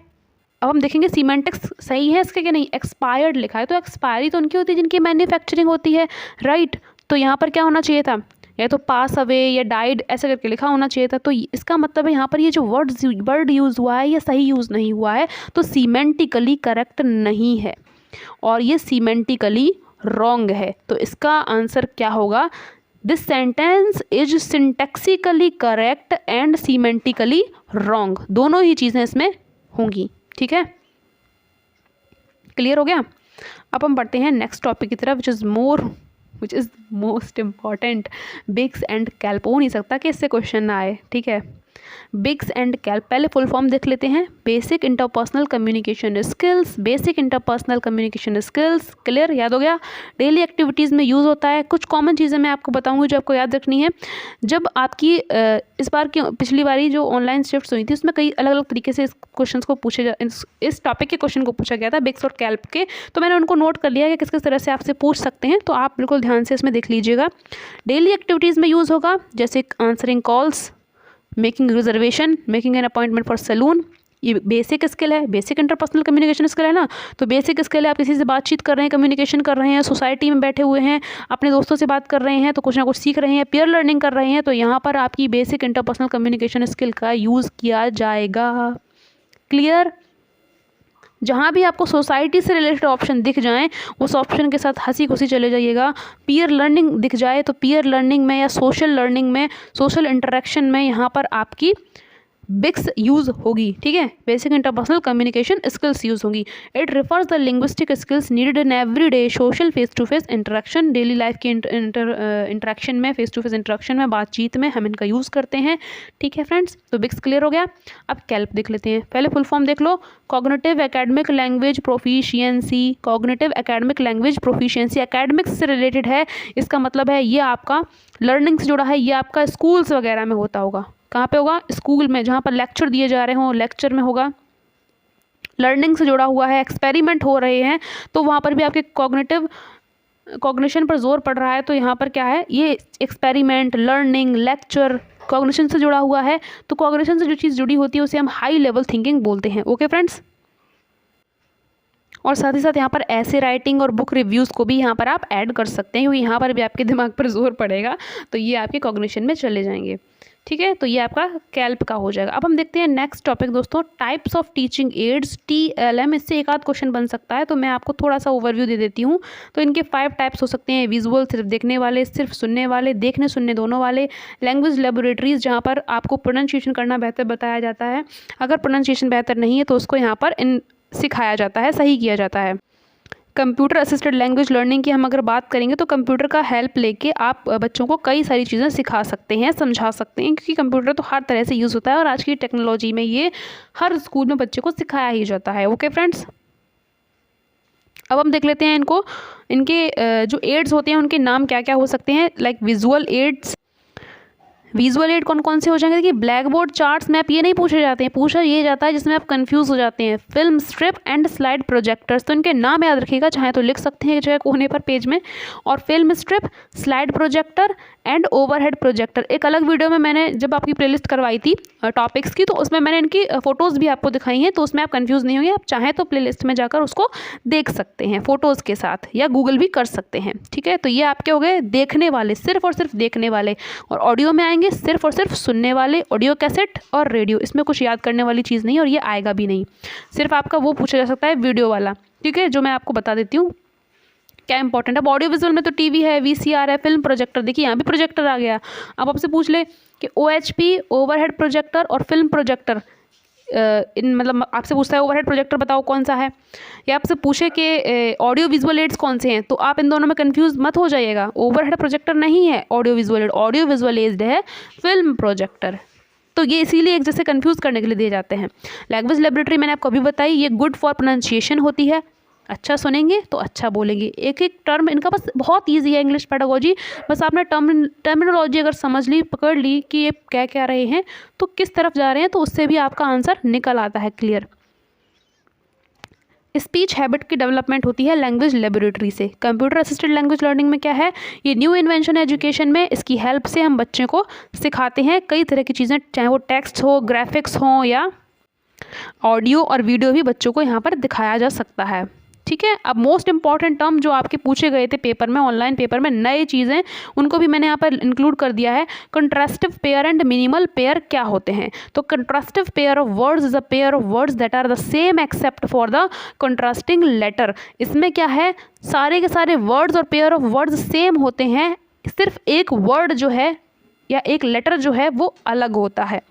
अब हम देखेंगे सीमेंटिक्स सही है इसके क्या नहीं। एक्सपायर्ड लिखा है तो एक्सपायरी तो उनकी होती है जिनकी मैन्युफैक्चरिंग होती है, राइट। तो यहाँ पर क्या होना चाहिए था, या तो पास अवे या डाइड ऐसे करके लिखा होना चाहिए था। तो इसका मतलब है यहाँ पर ये जो वर्ड यूज़ हुआ है ये सही यूज़ नहीं हुआ है, तो सीमेंटिकली करेक्ट नहीं है और ये सीमेंटिकली रॉन्ग है। तो इसका आंसर क्या होगा, this sentence is syntactically correct and semantically wrong. दोनों ही चीज़ें इसमें होंगी। ठीक है, क्लियर हो गया। अब हम बढ़ते हैं नेक्स्ट टॉपिक की तरफ, which is most important, BICS and CALP. हो नहीं सकता कि इससे क्वेश्चन ना आए। ठीक है, बिग्स एंड कैल्प, पहले फुल फॉर्म देख लेते हैं। Basic interpersonal communication skills, basic interpersonal communication skills. Clear, याद हो गया। डेली एक्टिविटीज़ में यूज़ होता है। कुछ कॉमन चीज़ें मैं आपको बताऊंगी जो आपको याद रखनी है। जब आपकी इस बार की पिछली बारी जो ऑनलाइन शिफ्ट्स हुई थी उसमें कई अलग अलग तरीके से इस क्वेश्चन को इस टॉपिक के क्वेश्चन को पूछा गया था, बिग्स और कैल्प के। तो मैंने उनको नोट कर लिया कि किस किस तरह से आपसे पूछ सकते हैं, तो आप बिल्कुल ध्यान से इसमें देख लीजिएगा। डेली एक्टिविटीज़ में यूज़ होगा, जैसे answering calls, making reservation, making an appointment for salon. ये बेसिक स्किल है, बेसिक इंटरपर्सनल कम्युनिकेशन स्किल है ना। तो बेसिक स्किल है, आप किसी से बातचीत कर रहे हैं, कम्युनिकेशन कर रहे हैं, सोसाइटी में बैठे हुए हैं, अपने दोस्तों से बात कर रहे हैं तो कुछ ना कुछ सीख रहे हैं, पीयर लर्निंग कर रहे हैं, तो यहाँ पर आपकी बेसिक इंटरपर्सनल कम्युनिकेशन स्किल का यूज़ किया जाएगा। क्लियर। जहाँ भी आपको सोसाइटी से रिलेटेड ऑप्शन दिख जाएं उस ऑप्शन के साथ हंसी खुशी चले जाइएगा। पीयर लर्निंग दिख जाए तो पीयर लर्निंग में या सोशल लर्निंग में, सोशल इंटरेक्शन में यहाँ पर आपकी बिग्स यूज़ होगी। ठीक है, basic interpersonal communication skills use होंगी। It refers the linguistic skills needed in everyday social face to face interaction. Daily life की इंटरेक्शन में, फेस टू फेस इंटरेक्शन में, बातचीत में हम इनका यूज़ करते हैं। ठीक है फ्रेंड्स, तो बिग्स क्लियर हो गया। अब कैल्प देख लेते हैं। पहले फुल फॉर्म देख लो, cognitive academic language proficiency. Cognitive academic language proficiency academics से रिलेटेड है। इसका मतलब है ये आपका लर्निंग से जुड़ा है, ये आपका स्कूल्स वगैरह में होता होगा। कहाँ पे होगा, स्कूल में, जहाँ पर लेक्चर दिए जा रहे हों लेक्चर में होगा। लर्निंग से जुड़ा हुआ है, एक्सपेरिमेंट हो रहे हैं तो वहाँ पर भी आपके कॉग्निशन पर जोर पड़ रहा है। तो यहाँ पर क्या है, ये एक्सपेरिमेंट, लर्निंग, लेक्चर कॉग्निशन से जुड़ा हुआ है। तो कॉग्निशन से जो चीज़ जुड़ी होती है उसे हम हाई लेवल थिंकिंग बोलते हैं। ओके फ्रेंड्स, और साथ ही साथ यहाँ पर ऐसे राइटिंग और बुक रिव्यूज़ को भी यहाँ पर आप ऐड कर सकते हैं, क्योंकि यहाँ पर भी आपके दिमाग पर जोर पड़ेगा तो ये आपके कॉग्निशन में चले जाएंगे। ठीक है, तो ये आपका कैल्प का हो जाएगा। अब हम देखते हैं नेक्स्ट टॉपिक दोस्तों, types of teaching ads, TLM। इससे एक आध क्वेश्चन बन सकता है, तो मैं आपको थोड़ा सा ओवरव्यू दे देती हूँ। तो इनके 5 टाइप्स हो सकते हैं, विजुअल सिर्फ देखने वाले, सिर्फ सुनने वाले, देखने सुनने दोनों वाले, लैंग्वेज लेबोरेटरीज जहाँ पर आपको प्रोनाउंसिएशन करना बेहतर बताया जाता है। अगर प्रोनाउंसिएशन बेहतर नहीं है तो उसको यहाँ पर सिखाया जाता है, सही किया जाता है। कंप्यूटर असिस्टेड लैंग्वेज लर्निंग की हम अगर बात करेंगे तो कंप्यूटर का हेल्प लेके आप बच्चों को कई सारी चीज़ें सिखा सकते हैं, समझा सकते हैं, क्योंकि कंप्यूटर तो हर तरह से यूज़ होता है और आज की टेक्नोलॉजी में ये हर स्कूल में बच्चे को सिखाया ही जाता है। ओके फ्रेंड्स, अब हम देख लेते हैं इनके जो एड्स होते हैं उनके नाम क्या क्या हो सकते हैं। Like visual aids, visual add कौन कौन से हो जाएंगे, देखिए ब्लैक बोर्ड, चार्ट्स, मैप, ये नहीं पूछे जाते हैं, पूछा ये जाता है जिसमें आप कंफ्यूज हो जाते हैं। Film strip and slide projectors, तो इनके नाम याद रखिएगा, चाहे तो लिख सकते हैं जगह कोने पर पेज में। और film strip, slide projector and overhead projector. एक अलग वीडियो में मैंने जब आपकी प्लेलिस्ट करवाई थी टॉपिक्स की, तो उसमें मैंने इनकी फ़ोटोज़ भी आपको दिखाई हैं, तो उसमें आप कंफ्यूज नहीं होंगे। आप चाहें तो प्लेलिस्ट में जाकर उसको देख सकते हैं फ़ोटोज़ के साथ, या गूगल भी कर सकते हैं। ठीक है, तो ये आपके हो गए देखने वाले, सिर्फ और सिर्फ देखने वाले। और ऑडियो में आएंगे सिर्फ और सिर्फ सुनने वाले, ऑडियो कैसेट और रेडियो। इसमें कुछ याद करने वाली चीज़ नहीं और ये आएगा भी नहीं। सिर्फ आपका वो पूछा जा सकता है वीडियो वाला, ठीक है, जो मैं आपको बता देती हूँ क्या इंपॉर्टेंट है। अब ऑडियो विजुअल में तो टीवी है, VCR है, फिल्म प्रोजेक्टर, देखिए यहाँ भी प्रोजेक्टर आ गया। अब आपसे पूछ ले कि OHP, ओवरहेड प्रोजेक्टर और फिल्म प्रोजेक्टर, मतलब आपसे पूछता है ओवरहेड प्रोजेक्टर बताओ कौन सा है, या आपसे पूछे कि ऑडियो विजुअल एड्स कौन से हैं, तो आप इन दोनों में कंफ्यूज मत हो जाइएगा। ओवरहेड प्रोजेक्टर नहीं है audio visual add, audio visual add है फिल्म प्रोजेक्टर। तो ये इसीलिए एक जैसे कंफ्यूज करने के लिए दिए जाते हैं। लैंग्वेज लेबोरेटरी मैंने आपको अभी बताई, ये गुड फॉर प्रोनाउंसिएशन होती है, अच्छा सुनेंगे तो अच्छा बोलेंगे। एक एक टर्म इनका बस बहुत ईजी है इंग्लिश पेडागोजी, बस आपने टर्मिनोलॉजी अगर समझ ली, पकड़ ली कि ये क्या क्या रहे हैं तो किस तरफ जा रहे हैं, तो उससे भी आपका आंसर निकल आता है क्लियर। स्पीच हैबिट की डेवलपमेंट होती है लैंग्वेज लेबोरेटरी से। कंप्यूटर असिस्टेड लैंग्वेज लर्निंग में क्या है, ये न्यू इन्वेंशन है एजुकेशन में, इसकी हेल्प से हम बच्चे को सिखाते हैं कई तरह की चीज़ें, चाहे वो टेक्स्ट हो, ग्राफिक्स हो या ऑडियो और वीडियो भी बच्चों को यहाँ पर दिखाया जा सकता है। ठीक है, अब मोस्ट इंपॉर्टेंट टर्म जो आपके पूछे गए थे पेपर में, ऑनलाइन पेपर में, नए चीज़ें, उनको भी मैंने यहाँ पर इंक्लूड कर दिया है। Contrastive pair and minimal pair क्या होते हैं, तो contrastive pair of words is a pair of words that are the same except for the contrasting letter. इसमें क्या है, सारे के सारे वर्ड्स और पेयर ऑफ वर्ड्स सेम होते हैं, सिर्फ एक वर्ड जो है या एक लेटर जो है वो अलग होता है।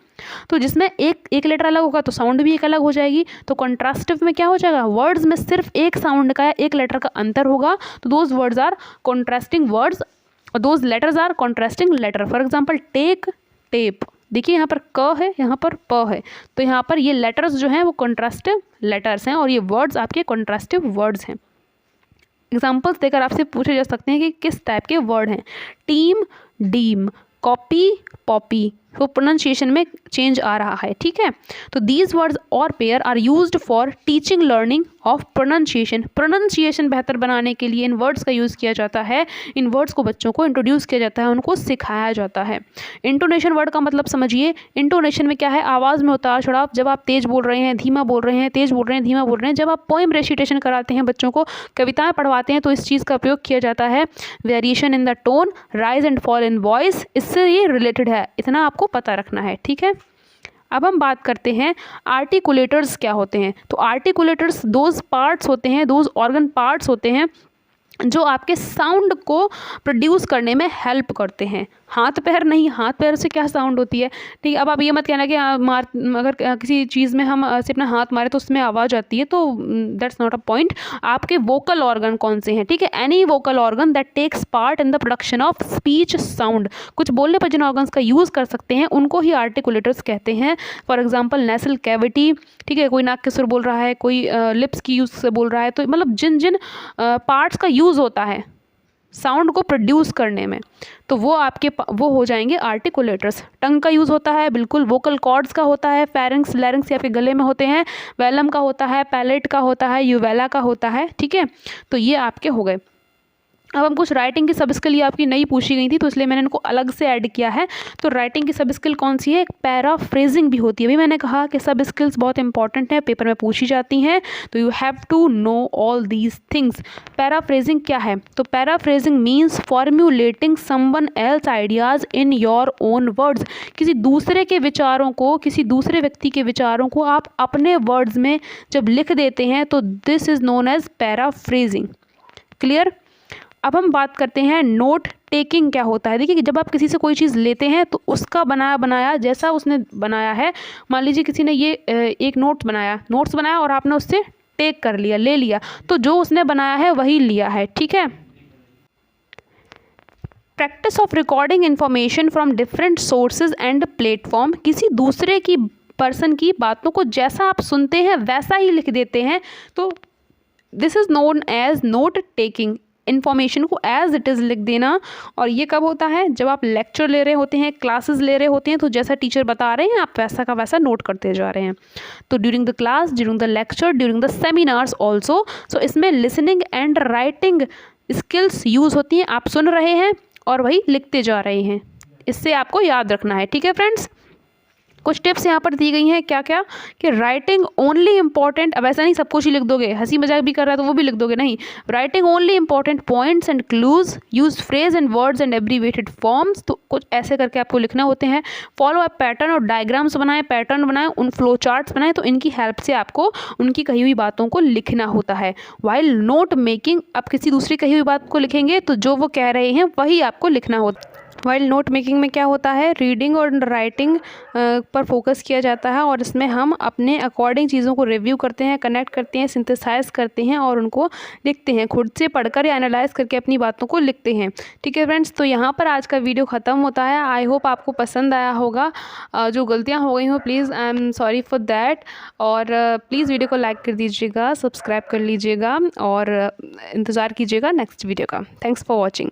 तो जिसमें एक लेटर अलग होगा तो साउंड भी एक अलग हो जाएगी। तो कंट्रास्टिव में क्या हो जाएगा, वर्ड्स में सिर्फ एक साउंड का या एक लेटर का अंतर होगा, तो those words are contrasting words और those letters are contrasting letter. For example take, tape, देखिए यहाँ पर क है, यहाँ पर प है, तो यहाँ पर ये लेटर्स जो हैं वो कॉन्ट्रास्टिव लेटर्स हैं और ये वर्ड्स आपके कॉन्ट्रास्टिव वर्ड्स हैं। एग्जाम्पल्स देकर आपसे पूछे जा सकते हैं कि किस टाइप के वर्ड हैं। टीम, डीम, कॉपी, पॉपी, तो प्रोनाउंसिएशन में चेंज आ रहा है। ठीक है, तो दीज वर्ड्स और pair are used for teaching learning of pronunciation. Pronunciation बेहतर बनाने के लिए इन वर्ड्स का यूज़ किया जाता है, इन वर्ड्स को बच्चों को इंट्रोड्यूस किया जाता है, उनको सिखाया जाता है। इंटोनेशन वर्ड का मतलब समझिए, इंटोनेशन में क्या है, आवाज़ में उतार चढ़ाव, जब आप तेज़ बोल रहे हैं, धीमा बोल रहे हैं, तेज़ बोल रहे हैं, धीमा बोल रहे हैं। जब आप पोएम रेसिटेशन कराते हैं बच्चों को, कविताएँ पढ़वाते हैं, तो इस चीज़ का प्रयोग किया जाता है। Variation in the tone, rise and fall in voice, इससे ये रिलेटेड है, इतना आपको पता रखना है। ठीक है, अब हम बात करते हैं आर्टिकुलेटर्स क्या होते हैं। तो आर्टिकुलेटर्स दोज पार्ट्स होते हैं, दोज ऑर्गन पार्ट्स होते हैं जो आपके साउंड को प्रोड्यूस करने में हेल्प करते हैं। हाथ पैर नहीं, हाथ पैर से क्या साउंड होती है, ठीक है। अब आप ये मत कहना कि अगर किसी चीज़ में हम से अपना हाथ मारे तो उसमें आवाज़ आती है, तो दैट्स नॉट अ पॉइंट। आपके वोकल ऑर्गन कौन से हैं, ठीक है, any vocal organ that takes part in the production of speech sound, कुछ बोलने पर जिन ऑर्गन्स का यूज़ कर सकते हैं उनको ही आर्टिकुलेटर्स कहते हैं। फॉर एग्जाम्पल नेसल कैविटी, ठीक है, कोई नाक के सुर बोल रहा है, कोई लिप्स की यूज़ से बोल रहा है, तो मतलब जिन जिन पार्ट्स का यूज़ होता है साउंड को प्रोड्यूस करने में, तो वो हो जाएंगे आर्टिकुलेटर्स। टंग का यूज़ होता है, बिल्कुल, वोकल कॉर्ड्स का होता है, फेरिंक्स लैरिंक्स आपके गले में होते हैं, वेलम का होता है, पैलेट का होता है, यूवेला का होता है। ठीक है, तो ये आपके हो गए। अब हम कुछ राइटिंग की सब स्किल, ये आपकी नई पूछी गई थी तो इसलिए मैंने इनको अलग से ऐड किया है। तो राइटिंग की सब स्किल कौन सी है, एक पैराफ्रेजिंग भी होती है। अभी मैंने कहा कि सब स्किल्स बहुत इंपॉर्टेंट है, पेपर में पूछी जाती हैं, तो you have to know all these things. Paraphrasing क्या है, तो paraphrasing means formulating someone else ideas in your own words. किसी दूसरे के विचारों को, किसी दूसरे व्यक्ति के विचारों को आप अपने वर्ड्स में जब लिख देते हैं तो this is known as paraphrasing. Clear. अब हम बात करते हैं नोट टेकिंग क्या होता है। देखिए कि जब आप किसी से कोई चीज़ लेते हैं तो उसका बनाया जैसा उसने बनाया है, मान लीजिए किसी ने ये एक नोट्स बनाया और आपने उससे टेक कर लिया, ले लिया, तो जो उसने बनाया है वही लिया है। ठीक है। Practice of recording information from different sources and platform, किसी दूसरे की पर्सन की बातों को जैसा आप सुनते हैं वैसा ही लिख देते हैं, तो this is known as note taking. Information को एज इट इज़ लिख देना। और ये कब होता है, जब आप लेक्चर ले रहे होते हैं, क्लासेस ले रहे होते हैं, तो जैसा टीचर बता रहे हैं आप वैसा का वैसा नोट करते जा रहे हैं। तो during the class, during the lecture, during the seminars also, so इसमें listening and writing skills use होती हैं। आप सुन रहे हैं और वही लिखते जा रहे हैं, इससे आपको याद रखना है। ठीक है फ्रेंड्स, कुछ टिप्स यहाँ पर दी गई हैं, क्या क्या, कि राइटिंग ओनली इंपॉर्टेंट, अब ऐसा नहीं सब कुछ ही लिख दोगे, हंसी मजाक भी कर रहा है तो वो भी लिख दोगे, नहीं, writing only important points and clues, use phrase and words and abbreviated forms, तो कुछ ऐसे करके आपको लिखना होते हैं। फॉलो अ पैटर्न, और डायग्राम्स बनाएं, पैटर्न बनाएं, उन फ्लो चार्ट्स बनाएं, तो इनकी हेल्प से आपको उनकी कही हुई बातों को लिखना होता है। वाइल नोट मेकिंग, आप किसी दूसरी कही हुई बात को लिखेंगे तो जो वो कह रहे हैं वही आपको लिखना होता है। वाइल नोट मेकिंग में क्या होता है, रीडिंग और राइटिंग पर फोकस किया जाता है और इसमें हम अपने अकॉर्डिंग चीज़ों को रिव्यू करते हैं, कनेक्ट करते हैं, सिंथेसाइज करते हैं और उनको लिखते हैं, खुद से पढ़कर या एनालाइज करके अपनी बातों को लिखते हैं। ठीक है फ्रेंड्स, तो यहाँ पर आज का वीडियो ख़त्म होता है। आई होप आपको पसंद आया होगा। जो गलतियाँ हो गई हो please I am sorry for that. और प्लीज़ वीडियो को लाइक कर दीजिएगा, सब्सक्राइब कर लीजिएगा और इंतज़ार कीजिएगा नेक्स्ट वीडियो का। Thanks for watching.